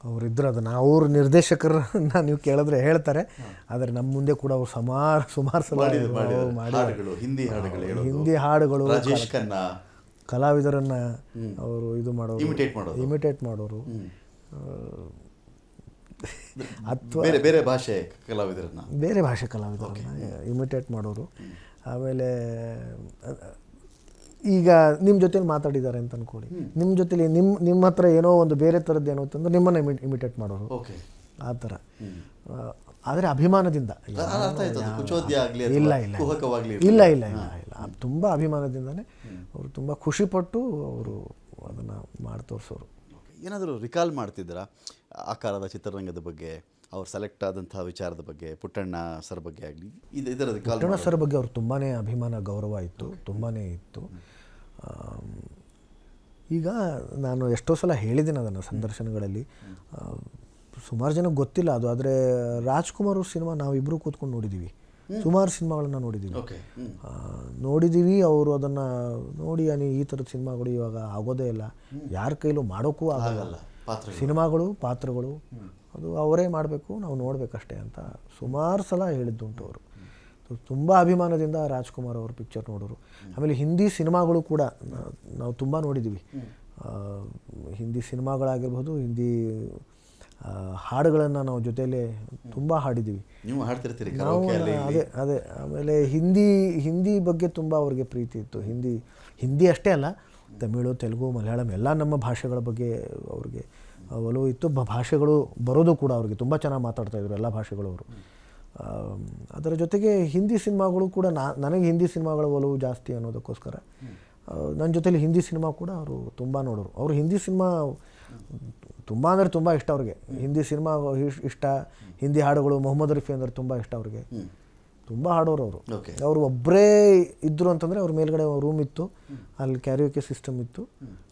ಅವರಿದ್ದರು, ಅದನ್ನು ಅವ್ರ ನಿರ್ದೇಶಕರನ್ನ ನೀವು ಕೇಳಿದ್ರೆ ಹೇಳ್ತಾರೆ. ಆದರೆ ನಮ್ಮ ಮುಂದೆ ಕೂಡ ಅವರು ಸುಮಾರು ಸಲ ಹಿಂದಿ ಹಾಡುಗಳು, ರಾಜೇಶ್ ಖನ್ನಾ ಕಲಾವಿದರನ್ನು ಅವರು ಇದು ಮಾಡೋರು, ಇಮಿಟೇಟ್ ಮಾಡೋರು, ಅಥವಾ ಬೇರೆ ಭಾಷೆ ಕಲಾವಿದರನ್ನು ಇಮಿಟೇಟ್ ಮಾಡೋರು. ಆಮೇಲೆ ಈಗ ನಿಮ್ಮ ಜೊತೆಲಿ ಮಾತಾಡಿದ್ದಾರೆ ಅಂತ ಅಂದ್ಕೊಳ್ಳಿ, ನಿಮ್ಮ ಜೊತೆಲಿ ನಿಮ್ಮ ಹತ್ರ ಏನೋ ಒಂದು ಬೇರೆ ಥರದ್ದು ಏನೋ ಅಂತಂದ್ರೆ ನಿಮ್ಮನ್ನು ಇಮಿಟೇಟ್ ಮಾಡೋರು, ಆ ಥರ. ಆದರೆ ಅಭಿಮಾನದಿಂದ ಇಲ್ಲ, ತುಂಬ ಅಭಿಮಾನದಿಂದನೇ ಅವರು ತುಂಬ ಖುಷಿಪಟ್ಟು ಅವರು ಅದನ್ನು ಮಾಡಿ ತೋರಿಸೋರು. ಏನಾದರೂ ರಿಕಾಲ್ ಮಾಡ್ತಿದ್ದೀರಾ ಆಕಾರದ ಚಿತ್ರರಂಗದ ಬಗ್ಗೆ, ಅವ್ರು ಸೆಲೆಕ್ಟ್ ಆದಂಥ ವಿಚಾರದ ಬಗ್ಗೆ, ಪುಟ್ಟಣ್ಣ ಸರ್ ಬಗ್ಗೆ ಆಗಲಿ, ಇದರ ರಿಕಾಲ್? ಪುಟ್ಟಣ್ಣ ಸರ್ ಬಗ್ಗೆ ಅವ್ರು ತುಂಬಾ ಅಭಿಮಾನ, ಗೌರವ ಇತ್ತು, ತುಂಬಾ ಇತ್ತು. ಈಗ ನಾನು ಎಷ್ಟೋ ಸಲ ಹೇಳಿದ್ದೀನಿ ಅದನ್ನು ಸಂದರ್ಶನಗಳಲ್ಲಿ, ಸುಮಾರು ಜನಕ್ಕೆ ಗೊತ್ತಿಲ್ಲ ಅದು. ಆದರೆ ರಾಜ್ಕುಮಾರ್ ಅವ್ರ ಸಿನಿಮಾ ನಾವಿಬ್ಬರು ಕೂತ್ಕೊಂಡು ನೋಡಿದ್ದೀವಿ, ಸುಮಾರು ಸಿನಿಮಾಗಳನ್ನ ನೋಡಿದ್ದೀವಿ. ಅವರು ಅದನ್ನು ನೋಡಿ ಈ ಥರದ ಸಿನಿಮಾಗಳು ಇವಾಗ ಆಗೋದೇ ಇಲ್ಲ, ಯಾರ ಕೈಲೂ ಮಾಡೋಕ್ಕೂ ಆಗಲ್ಲ. ಸಿನಿಮಾಗಳು, ಪಾತ್ರಗಳು ಅದು ಅವರೇ ಮಾಡಬೇಕು, ನಾವು ನೋಡಬೇಕಷ್ಟೇ ಅಂತ ಸುಮಾರು ಸಲ ಹೇಳಿದ್ದುಂಟು. ಅವರು ತುಂಬ ಅಭಿಮಾನದಿಂದ ರಾಜ್ಕುಮಾರ್ ಅವ್ರ ಪಿಕ್ಚರ್ ನೋಡೋರು. ಆಮೇಲೆ ಹಿಂದಿ ಸಿನಿಮಾಗಳು ಕೂಡ ನಾವು ತುಂಬ ನೋಡಿದ್ದೀವಿ. ಹಿಂದಿ ಸಿನಿಮಾಗಳಾಗಿರ್ಬೋದು, ಹಿಂದಿ ಹಾಡುಗಳನ್ನು ನಾವು ಜೊತೆಯಲ್ಲೇ ತುಂಬ ಹಾಡಿದ್ದೀವಿ. ನೀವು ಹಾಡ್ತಿರ್ತೀರಿ ನಾವು karaoke ಅಲ್ಲಿ ಇಲ್ಲಿ? ಅದೇ ಆಮೇಲೆ ಹಿಂದಿ ಬಗ್ಗೆ ತುಂಬ ಅವ್ರಿಗೆ ಪ್ರೀತಿ ಇತ್ತು. ಹಿಂದಿ ಅಷ್ಟೇ ಅಲ್ಲ, ತಮಿಳು, ತೆಲುಗು, ಮಲಯಾಳಂ ಎಲ್ಲ ನಮ್ಮ ಭಾಷೆಗಳ ಬಗ್ಗೆ ಅವ್ರಿಗೆ ಒಲವು ಇತ್ತು. ಭಾಷೆಗಳು ಬರೋದು ಕೂಡ ಅವ್ರಿಗೆ ತುಂಬ ಚೆನ್ನಾಗಿ ಮಾತಾಡ್ತಾಯಿದ್ರು ಎಲ್ಲ ಭಾಷೆಗಳು ಅವರು. ಅದರ ಜೊತೆಗೆ ಹಿಂದಿ ಸಿನಿಮಾಗಳು ಕೂಡ ನನಗೆ ಹಿಂದಿ ಸಿನಿಮಾಗಳ ಒಲವು ಜಾಸ್ತಿ ಅನ್ನೋದಕ್ಕೋಸ್ಕರ ನನ್ನ ಜೊತೆಲಿ ಹಿಂದಿ ಸಿನಿಮಾ ಕೂಡ ಅವರು ತುಂಬ ನೋಡೋರು. ಅವರು ಹಿಂದಿ ಸಿನಿಮಾ ತುಂಬ ಅಂದರೆ ತುಂಬ ಇಷ್ಟ ಅವ್ರಿಗೆ. ಹಿಂದಿ ಸಿನಿಮಾ ಇಷ್ಟ, ಹಿಂದಿ ಹಾಡುಗಳು, ಮೊಹಮ್ಮದ್ ರಫಿ ಅಂದರೆ ತುಂಬ ಇಷ್ಟ ಅವ್ರಿಗೆ. ತುಂಬ ಹಾಡೋರು ಅವರು. ಅವರು ಒಬ್ಬರೇ ಇದ್ದರು ಅಂತಂದರೆ ಅವ್ರ ಮೇಲ್ಗಡೆ ರೂಮ್ ಇತ್ತು, ಅಲ್ಲಿ ಕ್ಯಾರಿಯೋಕೆ ಸಿಸ್ಟಮ್ ಇತ್ತು,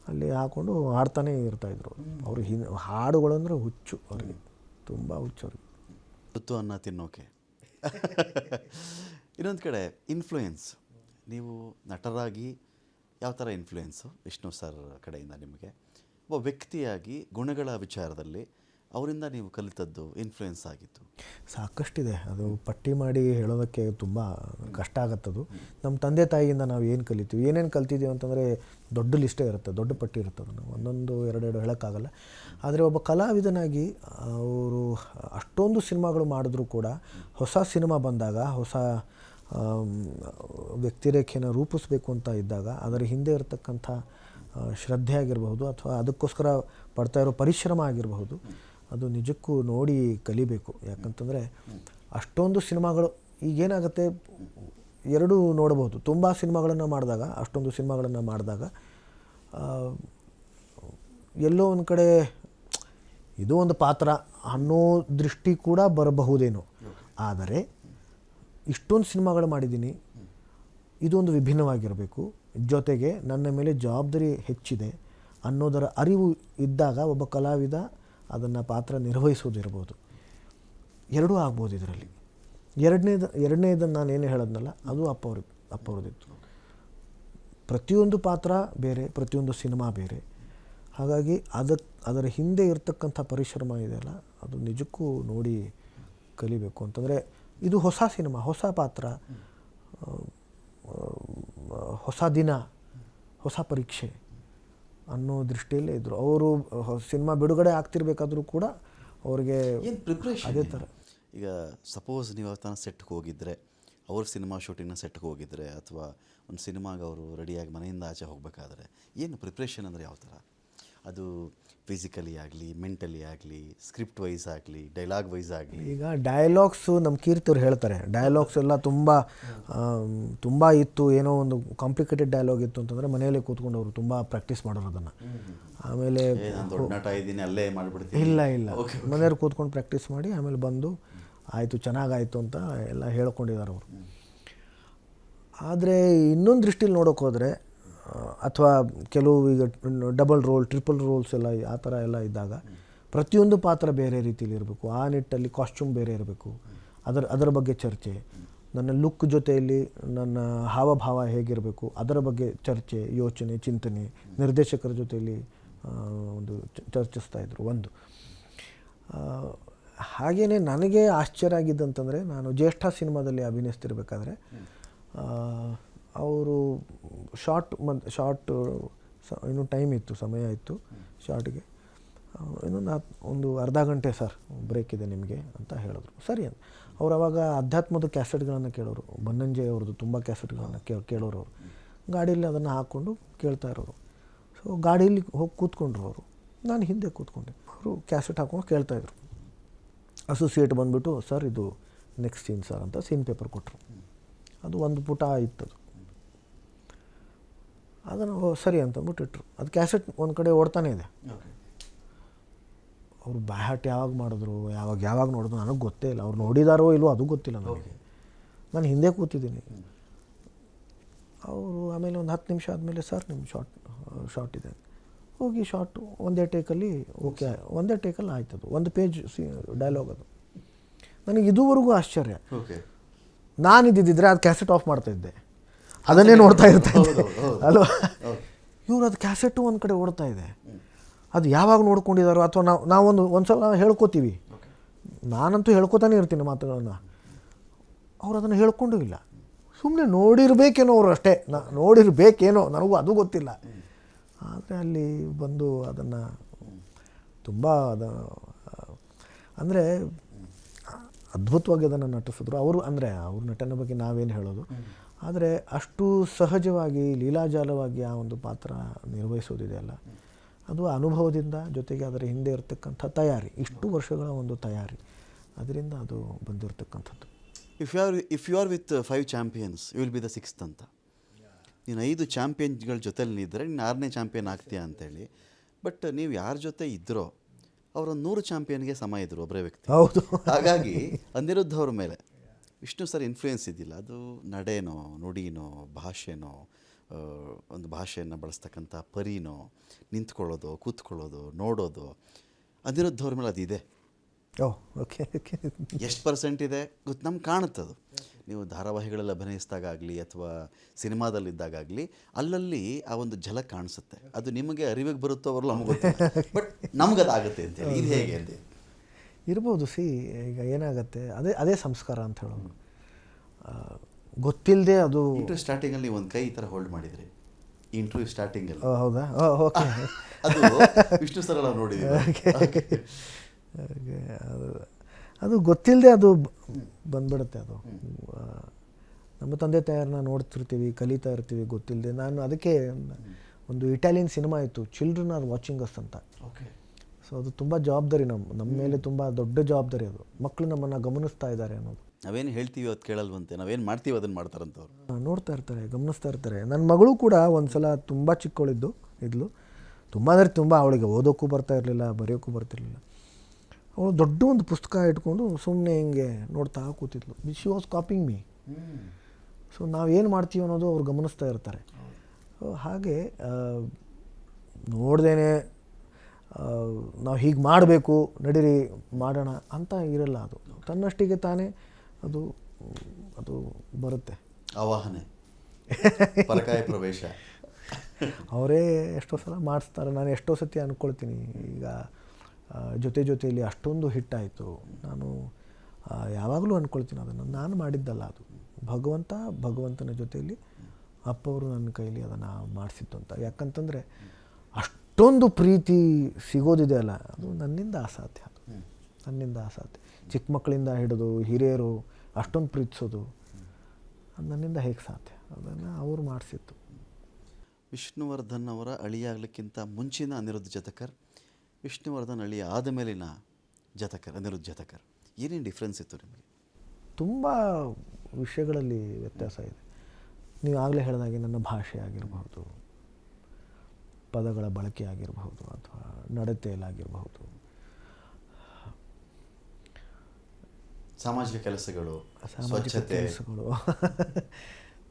ಅಲ್ಲಿ ಹಾಕ್ಕೊಂಡು ಹಾಡ್ತಾನೆ ಇರ್ತಾಯಿದ್ರು. ಅವರು ಹಾಡುಗಳು ಅಂದರೆ ಹುಚ್ಚು ಅವ್ರಿಗೆ, ತುಂಬ ಹುಚ್ಚು ಅವ್ರಿಗೆ. ತುತ್ತು ಅನ್ನ ತಿನ್ನೋಕೆ. ಇನ್ನೊಂದು ಕಡೆ ಇನ್ಫ್ಲೂಯೆನ್ಸ್, ನೀವು ನಟರಾಗಿ ಯಾವ ಥರ ಇನ್ಫ್ಲೂಯೆನ್ಸು ವಿಷ್ಣು ಸರ್ ಕಡೆಯಿಂದ ನಿಮಗೆ? ಒಬ್ಬ ವ್ಯಕ್ತಿಯಾಗಿ ಗುಣಗಳ ವಿಚಾರದಲ್ಲಿ ಅವರಿಂದ ನೀವು ಕಲಿತದ್ದು, ಇನ್ಫ್ಲೂಯೆನ್ಸ್ ಆಗಿತ್ತು? ಸಾಕಷ್ಟಿದೆ. ಅದು ಪಟ್ಟಿ ಮಾಡಿ ಹೇಳೋದಕ್ಕೆ ತುಂಬ ಕಷ್ಟ ಆಗುತ್ತದು. ನಮ್ಮ ತಂದೆ ತಾಯಿಯಿಂದ ನಾವು ಏನು ಕಲಿತೀವಿ, ಏನೇನು ಕಲ್ತಿದ್ದೀವಿ ಅಂತಂದರೆ ದೊಡ್ಡ ಲಿಸ್ಟೇ ಇರುತ್ತೆ, ದೊಡ್ಡ ಪಟ್ಟಿ ಇರುತ್ತೆ. ಅದನ್ನು ಒಂದೊಂದು ಎರಡೆರಡು ಹೇಳೋಕ್ಕಾಗಲ್ಲ. ಆದರೆ ಒಬ್ಬ ಕಲಾವಿದನಾಗಿ ಅವರು ಅಷ್ಟೊಂದು ಸಿನಿಮಾಗಳು ಮಾಡಿದ್ರೂ ಕೂಡ ಹೊಸ ಸಿನಿಮಾ ಬಂದಾಗ, ಹೊಸ ವ್ಯಕ್ತಿರೇಖೆಯನ್ನು ರೂಪಿಸಬೇಕು ಅಂತ ಇದ್ದಾಗ ಅದರ ಹಿಂದೆ ಇರತಕ್ಕಂಥ ಶ್ರದ್ಧೆ ಆಗಿರಬಹುದು, ಅಥವಾ ಅದಕ್ಕೋಸ್ಕರ ಪಡ್ತಾ ಇರೋ ಪರಿಶ್ರಮ ಆಗಿರಬಹುದು, ಅದು ನಿಜಕ್ಕೂ ನೋಡಿ ಕಲಿಬೇಕು. ಯಾಕಂತಂದರೆ ಅಷ್ಟೊಂದು ಸಿನಿಮಾಗಳು ಈಗೇನಾಗುತ್ತೆ, ಎರಡೂ ನೋಡಬಹುದು. ತುಂಬ ಸಿನಿಮಾಗಳನ್ನು ಮಾಡಿದಾಗ, ಅಷ್ಟೊಂದು ಸಿನಿಮಾಗಳನ್ನು ಮಾಡಿದಾಗ ಎಲ್ಲೋ ಒಂದು ಕಡೆ ಇದು ಒಂದು ಪಾತ್ರ ಅನ್ನೋ ದೃಷ್ಟಿ ಕೂಡ ಬರಬಹುದೇನೋ. ಆದರೆ ಇಷ್ಟೊಂದು ಸಿನಿಮಾಗಳು ಮಾಡಿದ್ದೀನಿ, ಇದೊಂದು ವಿಭಿನ್ನವಾಗಿರಬೇಕು, ಜೊತೆಗೆ ನನ್ನ ಮೇಲೆ ಜವಾಬ್ದಾರಿ ಹೆಚ್ಚಿದೆ ಅನ್ನೋದರ ಅರಿವು ಇದ್ದಾಗ ಒಬ್ಬ ಕಲಾವಿದ ಅದನ್ನು ಪಾತ್ರ ನಿರ್ವಹಿಸೋದಿರ್ಬೋದು. ಎರಡೂ ಆಗ್ಬೋದು ಇದರಲ್ಲಿ. ಎರಡನೇದನ್ನು ನಾನೇನು ಹೇಳೋದ್ನಲ್ಲ, ಅದು ಅಪ್ಪವ್ರದಿತ್ತು. ಪ್ರತಿಯೊಂದು ಪಾತ್ರ ಬೇರೆ, ಪ್ರತಿಯೊಂದು ಸಿನಿಮಾ ಬೇರೆ. ಹಾಗಾಗಿ ಅದರ ಹಿಂದೆ ಇರತಕ್ಕಂಥ ಪರಿಶ್ರಮ ಇದೆಯಲ್ಲ, ಅದು ನಿಜಕ್ಕೂ ನೋಡಿ ಕಲಿಬೇಕು. ಅಂತಂದರೆ ಇದು ಹೊಸ ಸಿನಿಮಾ, ಹೊಸ ಪಾತ್ರ, ಹೊಸ ದಿನ, ಹೊಸ ಪರೀಕ್ಷೆ ಅನ್ನೋ ದೃಷ್ಟಿಯಲ್ಲೇ ಇದ್ದರು ಅವರು. ಸಿನಿಮಾ ಬಿಡುಗಡೆ ಆಗ್ತಿರ್ಬೇಕಾದ್ರೂ ಕೂಡ ಅವ್ರಿಗೆ ಅದೇ ಥರ. ಈಗ ಸಪೋಸ್ ನೀವು ಅವತ್ತಾನ ಸೆಟ್ಗೆ ಹೋಗಿದ್ದರೆ, ಅವ್ರ ಸಿನಿಮಾ ಶೂಟಿಂಗ್ನ ಸೆಟ್ಗೆ ಹೋಗಿದ್ದರೆ, ಅಥವಾ ಒಂದು ಸಿನಿಮಾಗೆ ಅವರು ರೆಡಿಯಾಗಿ ಮನೆಯಿಂದ ಆಚೆ ಹೋಗಬೇಕಾದ್ರೆ ಏನು ಪ್ರಿಪ್ರೇಷನ್ ಅಂದರೆ ಯಾವ ಥರ? ಅದು ಫಿಸಿಕಲಿ ಆಗಲಿ, ಮೆಂಟಲಿ ಆಗಲಿ, ಸ್ಕ್ರಿಪ್ಟ್ ವೈಸ್ ಆಗಲಿ, ಡೈಲಾಗ್ ವೈಸ್ ಆಗಲಿ. ಈಗ ಡೈಲಾಗ್ಸು ನಮ್ಮ ಕೀರ್ತಿಯವ್ರು ಹೇಳ್ತಾರೆ, ಡೈಲಾಗ್ಸ್ ಎಲ್ಲ ತುಂಬ ಇತ್ತು, ಏನೋ ಒಂದು ಕಾಂಪ್ಲಿಕೇಟೆಡ್ ಡೈಲಾಗ್ ಇತ್ತು ಅಂತಂದರೆ ಮನೆಯಲ್ಲೇ ಕೂತ್ಕೊಂಡು ಅವರು ತುಂಬ ಪ್ರಾಕ್ಟೀಸ್ ಮಾಡೋರು ಅದನ್ನು. ಆಮೇಲೆ ದೊಡ್ಡ ನಟ ಇದ್ದೀನಿ ಅಲ್ಲೇ ಮಾಡಿಬಿಡ್ತೀನಿ, ಇಲ್ಲ ಮನೆಯವ್ರು ಕೂತ್ಕೊಂಡು ಪ್ರಾಕ್ಟೀಸ್ ಮಾಡಿ ಆಮೇಲೆ ಬಂದು ಆಯಿತು, ಚೆನ್ನಾಗಾಯಿತು ಅಂತ ಎಲ್ಲ ಹೇಳ್ಕೊಂಡಿದ್ದಾರೆ ಅವರು. ಆದರೆ ಇನ್ನೊಂದು ದೃಷ್ಟಿಲಿ ನೋಡೋಕೆ ಹೋದರೆ, ಅಥವಾ ಕೆಲವು ಈಗ ಡಬಲ್ ರೋಲ್, ಟ್ರಿಪಲ್ ರೋಲ್ಸ್ ಎಲ್ಲ ಆ ಥರ ಎಲ್ಲ ಇದ್ದಾಗ ಪ್ರತಿಯೊಂದು ಪಾತ್ರ ಬೇರೆ ರೀತಿಯಲ್ಲಿ ಇರಬೇಕು. ಆ ನಿಟ್ಟಲ್ಲಿ ಕಾಸ್ಟ್ಯೂಮ್ ಬೇರೆ ಇರಬೇಕು, ಅದರ ಬಗ್ಗೆ ಚರ್ಚೆ. ನನ್ನ ಲುಕ್ ಜೊತೆಯಲ್ಲಿ ನನ್ನ ಹಾವಭಾವ ಹೇಗಿರಬೇಕು ಅದರ ಬಗ್ಗೆ ಚರ್ಚೆ, ಯೋಚನೆ, ಚಿಂತನೆ ನಿರ್ದೇಶಕರ ಜೊತೆಯಲ್ಲಿ ಒಂದು ಚರ್ಚಿಸ್ತಾಯಿದ್ರು. ಒಂದು ಹಾಗೆಯೇ ನನಗೆ ಆಶ್ಚರ್ಯ ಆಗಿದ್ದಂತಂದರೆ, ನಾನು ಜ್ಯೇಷ್ಠ ಸಿನಿಮಾದಲ್ಲಿ ಅಭಿನಯಿಸ್ತಿರ್ಬೇಕಾದ್ರೆ ಅವರು ಶಾರ್ಟ್ ಇನ್ನೂ ಟೈಮ್ ಇತ್ತು, ಸಮಯ ಇತ್ತು ಶಾರ್ಟ್ಗೆ. ಒಂದು ಅರ್ಧ ಗಂಟೆ ಸರ್ ಬ್ರೇಕ್ ಇದೆ ನಿಮಗೆ ಅಂತ ಹೇಳಿದ್ರು. ಸರಿ ಅಂತ ಅವ್ರು ಅವಾಗ ಅಧ್ಯಾತ್ಮದ ಕ್ಯಾಸೆಟ್ಗಳನ್ನು ಕೇಳೋರು, ಬನ್ನಂಜೆ ಅವ್ರದ್ದು ತುಂಬ ಕ್ಯಾಸೆಟ್ಗಳನ್ನು ಕೇಳೋರು. ಅವರು ಗಾಡೀಲಿ ಅದನ್ನು ಹಾಕ್ಕೊಂಡು ಕೇಳ್ತಾ ಇರೋರು. ಸೊ ಗಾಡೀಲಿ ಹೋಗಿ ಕೂತ್ಕೊಂಡ್ರು ಅವರು, ನಾನು ಹಿಂದೆ ಕೂತ್ಕೊಂಡೆ. ಅವರು ಕ್ಯಾಸೆಟ್ ಹಾಕ್ಕೊಂಡು ಕೇಳ್ತಾಯಿದ್ರು. ಅಸೋಸಿಯೇಟ್ ಬಂದುಬಿಟ್ಟು, ಸರ್ ಇದು ನೆಕ್ಸ್ಟ್ ಸೀನ್ ಸರ್ ಅಂತ ಸೀನ್ ಪೇಪರ್ ಕೊಟ್ಟರು. ಅದು ಒಂದು ಪುಟ ಇತ್ತದು. ಅದನ್ನು ಸರಿ ಅಂತಂದ್ಬಿಟ್ಟು ಇಟ್ಟರು. ಅದು ಕ್ಯಾಸೆಟ್ ಒಂದು ಕಡೆ ಓಡ್ತಾನೆ ಇದೆ. ಅವರು ಬ್ಯಾಟ್ ಯಾವಾಗ ಮಾಡಿದ್ರು, ಯಾವಾಗ ನೋಡಿದ್ರು ನನಗೆ ಗೊತ್ತೇ ಇಲ್ಲ. ಅವ್ರು ನೋಡಿದಾರೋ ಇಲ್ವೋ ಅದು ಗೊತ್ತಿಲ್ಲ ನನಗೆ. ನಾನು ಹಿಂದೆ ಕೂತಿದ್ದೀನಿ. ಅವರು ಆಮೇಲೆ ಒಂದು 10 ನಿಮಿಷ ಆದಮೇಲೆ, ಸರ್ ನಿಮ್ಮ ಶಾರ್ಟ್ ಇದೆ. ಹೋಗಿ ಶಾರ್ಟು ಒಂದೇ ಟೇಕಲ್ಲಿ ಓಕೆ, ಒಂದೇ ಟೇಕಲ್ಲಿ ಆಯ್ತದು. ಒಂದು ಪೇಜ್ ಡೈಲಾಗ್ ಅದು. ನನಗೆ ಇದುವರೆಗೂ ಆಶ್ಚರ್ಯ. ನಾನಿದ್ದಿದ್ದರೆ ಅದು ಕ್ಯಾಸೆಟ್ ಆಫ್ ಮಾಡ್ತಾಯಿದ್ದೆ, ಅದನ್ನೇ ನೋಡ್ತಾ ಇರ್ತಾಯಿದ್ದೆ ಅಲ್ವಾ. ಇವರು ಅದು ಕ್ಯಾಸೆಟು ಒಂದು ಕಡೆ ಓಡ್ತಾ ಇದೆ. ಅದು ಯಾವಾಗ ನೋಡ್ಕೊಂಡಿದ್ದಾರೋ, ಅಥವಾ ಒಂದು ಸಲ ಹೇಳ್ಕೊತೀವಿ. ನಾನಂತೂ ಹೇಳ್ಕೊತಾನೆ ಇರ್ತೀನಿ ಮಾತುಗಳನ್ನು. ಅವ್ರು ಅದನ್ನು ಹೇಳ್ಕೊಂಡೂ ಇಲ್ಲ, ಸುಮ್ಮನೆ ನೋಡಿರ್ಬೇಕೇನೋ ಅವರು ಅಷ್ಟೇ. ನೋಡಿರ್ಬೇಕೇನೋ, ನನಗೂ ಅದು ಗೊತ್ತಿಲ್ಲ. ಆದರೆ ಅಲ್ಲಿ ಬಂದು ಅದನ್ನು ತುಂಬ ಅಂದರೆ ಅದ್ಭುತವಾಗಿ ಅದನ್ನು ನಟಿಸಿದ್ರು ಅವರು. ಅಂದರೆ ಅವ್ರ ನಟನೆ ಬಗ್ಗೆ ನಾವೇನು ಹೇಳೋದು, ಆದರೆ ಅಷ್ಟು ಸಹಜವಾಗಿ ಲೀಲಾಜಾಲವಾಗಿ ಆ ಒಂದು ಪಾತ್ರ ನಿರ್ವಹಿಸೋದಿದೆಯಲ್ಲ, ಅದು ಅನುಭವದಿಂದ, ಜೊತೆಗೆ ಅದರ ಹಿಂದೆ ಇರತಕ್ಕಂಥ ತಯಾರಿ, ಇಷ್ಟು ವರ್ಷಗಳ ಒಂದು ತಯಾರಿ, ಅದರಿಂದ ಅದು ಬಂದಿರತಕ್ಕಂಥದ್ದು. If you are with 5 champions you will be the 6th ಅಂತ. ನೀನು 5 ಚಾಂಪಿಯನ್ಗಳ ಜೊತೆಲಿ ಇದ್ದರೆ ನೀನು 6ನೇ ಚಾಂಪಿಯನ್ ಆಗ್ತೀಯಾ ಅಂತೇಳಿ. ಬಟ್ ನೀವು ಯಾರ ಜೊತೆ ಇದ್ದರೋ ಅವರು 100 ಚಾಂಪಿಯನ್ಗೆ ಸಮ ಇದ್ದರು ಒಬ್ಬರೇ ವ್ಯಕ್ತಿ. ಹೌದು. ಹಾಗಾಗಿ ಅನಿರುದ್ಧ ಅವ್ರ ಮೇಲೆ ವಿಷ್ಣು ಸರ್ ಇನ್ಫ್ಲೂಯೆನ್ಸ್ ಇದ್ದಿಲ್ಲ. ಅದು ನಡೆನೋ, ನುಡಿನೋ, ಭಾಷೆನೋ, ಒಂದು ಭಾಷೆಯನ್ನು ಬಳಸ್ತಕ್ಕಂಥ ಪರಿನೋ, ನಿಂತ್ಕೊಳ್ಳೋದು, ಕೂತ್ಕೊಳ್ಳೋದು, ನೋಡೋದು, ಅನಿರುದ್ಧ ಅವ್ರ ಮೇಲೆ ಅದಿದೆ. ಓಕೆ. ಎಷ್ಟು ಪರ್ಸೆಂಟ್ ಇದೆ ಗೊತ್ತು, ನಮ್ಗೆ ಕಾಣುತ್ತದು. ನೀವು ಧಾರಾವಾಹಿಗಳಲ್ಲಿ ಅಭಿನಯಿಸಿದಾಗಲಿ ಅಥವಾ ಸಿನಿಮಾದಲ್ಲಿದ್ದಾಗಲಿ ಅಲ್ಲಲ್ಲಿ ಆ ಒಂದು ಝಲಕ್ ಕಾಣಿಸುತ್ತೆ. ಅದು ನಿಮಗೆ ಅರಿವಿಗೆ ಬರುತ್ತೋ ಬರಲ್ಲ ನಮಗೆ ಗೊತ್ತಿಲ್ಲ, ಬಟ್ ನಮಗದಾಗುತ್ತೆ ಅಂತೇಳಿ. ಇದು ಹೇಗೆ ಅಂತ ಇರ್ಬೋದು. ಈಗ ಏನಾಗುತ್ತೆ, ಅದೇ ಸಂಸ್ಕಾರ ಅಂತ ಹೇಳೋದು. ಗೊತ್ತಿಲ್ಲದೆ ಅದು ಇಂಟರ್ವ್ಯೂ ಸ್ಟಾರ್ಟಿಂಗಲ್ಲಿ ಒಂದು ಕೈ ಈ ಥರ ಹೋಲ್ಡ್ ಮಾಡಿದ್ರಿ ಇಂಟರ್ವ್ಯೂ ಸ್ಟಾರ್ಟಿಂಗಲ್ಲಿ. ಹೌದಾ? ಓಕೆ. ಅದು ವಿಷ್ಣು ಸರ್ ಎಲ್ಲ ನೋಡಿದ್ದೀವಿ. ಅದು ಗೊತ್ತಿಲ್ಲದೆ ಅದು ಬಂದ್ಬಿಡುತ್ತೆ. ಅದು ನಮ್ಮ ತಂದೆ ತಾಯಿಯರನ್ನ ನೋಡ್ತಿರ್ತೀವಿ, ಕಲಿತಾ ಇರ್ತೀವಿ ಗೊತ್ತಿಲ್ಲದೆ. ನಾನು ಅದಕ್ಕೆ ಒಂದು ಇಟಾಲಿಯನ್ ಸಿನಿಮಾ ಇತ್ತು, ಚಿಲ್ಡ್ರನ್ ಆರ್ ವಾಚಿಂಗ್ ಅಸ್ ಅಂತ. ಓಕೆ. ಸೊ ಅದು ತುಂಬ ಜವಾಬ್ದಾರಿ, ನಮ್ಮ ಮೇಲೆ ತುಂಬ ದೊಡ್ಡ ಜವಾಬ್ದಾರಿ. ಅದು ಮಕ್ಕಳು ನಮ್ಮನ್ನು ಗಮನಿಸ್ತಾ ಇದ್ದಾರೆ ಅನ್ನೋದು. ನಾವೇನು ಹೇಳ್ತೀವಿ ಅದು ಕೇಳಲ್ವಂತೆ, ನಾವೇನು ಮಾಡ್ತೀವಿ ಅದನ್ನು ಮಾಡ್ತಾರಂತವ್ರು. ನೋಡ್ತಾ ಇರ್ತಾರೆ, ಗಮನಿಸ್ತಾ ಇರ್ತಾರೆ. ನನ್ನ ಮಗಳು ಕೂಡ ಒಂದು ಸಲ ತುಂಬ ಚಿಕ್ಕವಳಿದ್ಲು. ತುಂಬ ಅಂದರೆ ತುಂಬ, ಅವಳಿಗೆ ಓದೋಕ್ಕೂ ಬರ್ತಾ ಇರಲಿಲ್ಲ, ಬರೆಯೋಕ್ಕೂ ಬರ್ತಿರ್ಲಿಲ್ಲ. ಅವಳು ದೊಡ್ಡ ಒಂದು ಪುಸ್ತಕ ಇಟ್ಕೊಂಡು ಸುಮ್ಮನೆ ಹಿಂಗೆ ನೋಡ್ತಾ ಕೂತಿದ್ಲು. She was copying me. So ನಾವೇನು ಮಾಡ್ತೀವಿ ಅನ್ನೋದು ಅವ್ರು ಗಮನಿಸ್ತಾ ಇರ್ತಾರೆ. ಹಾಗೆ ನೋಡ್ದೇನೆ ನಾವು ಹೀಗೆ ಮಾಡಬೇಕು, ನಡೀರಿ ಮಾಡೋಣ ಅಂತ ಇರಲ್ಲ. ಅದು ತನ್ನಷ್ಟಿಗೆ ತಾನೇ ಅದು ಬರುತ್ತೆ. ಆವಾಹನೆ, ಪರಕಾಯ ಪ್ರವೇಶ ಅವರೇ ಎಷ್ಟೋ ಸಲ ಮಾಡಿಸ್ತಾರೆ. ನಾನು ಎಷ್ಟೋ ಸತಿ ಅಂದ್ಕೊಳ್ತೀನಿ, ಈಗ ಜೊತೆಯಲ್ಲಿ ಅಷ್ಟೊಂದು ಹಿಟ್ಟಾಯಿತು. ನಾನು ಯಾವಾಗಲೂ ಅಂದ್ಕೊಳ್ತೀನಿ, ಅದನ್ನು ನಾನು ಮಾಡಿದ್ದಲ್ಲ, ಅದು ಭಗವಂತನ ಜೊತೆಯಲ್ಲಿ ಅಪ್ಪವರು ನನ್ನ ಕೈಲಿ ಅದನ್ನು ಮಾಡಿಸಿದ್ದು ಅಂತ. ಯಾಕಂತಂದರೆ ಅಷ್ಟೊಂದು ಪ್ರೀತಿ ಸಿಗೋದಿದೆ ಅಲ್ಲ, ಅದು ನನ್ನಿಂದ ಅಸಾಧ್ಯ. ಚಿಕ್ಕ ಮಕ್ಕಳಿಂದ ಹಿಡಿದು ಹಿರಿಯರು ಅಷ್ಟೊಂದು ಪ್ರೀತಿಸೋದು ಅದು ನನ್ನಿಂದ ಹೇಗೆ ಸಾಧ್ಯ? ಅದನ್ನು ಅವರು ಮಾಡಿಸಿತ್ತು. ವಿಷ್ಣುವರ್ಧನ್ ಅವರ ಅಳಿಯಾಗಲಿಕ್ಕಿಂತ ಮುಂಚಿನ ಅನಿರುದ್ಧ್ ಜತಕರ್, ವಿಷ್ಣುವರ್ಧನ್ ಅಳಿಯ ಆದ ಮೇಲಿನ ಅನಿರುದ್ಧ್ ಜತಕರ್, ಏನೇನು ಡಿಫ್ರೆನ್ಸ್ ಇತ್ತು ನಿಮಗೆ? ತುಂಬ ವಿಷಯಗಳಲ್ಲಿ ವ್ಯತ್ಯಾಸ ಇದೆ. ನೀವು ಆಗಲೇ ಹೇಳಿದಾಗೆ ನನ್ನ ಭಾಷೆ ಆಗಿರಬಹುದು, ಪದಗಳ ಬಳಕೆ ಆಗಿರಬಹುದು, ಅಥವಾ ನಡತೆಯಲ್ಲಾಗಿರಬಹುದು, ಸಾಮಾಜಿಕ ಕೆಲಸಗಳು, ಸ್ವಚ್ಛತೆ.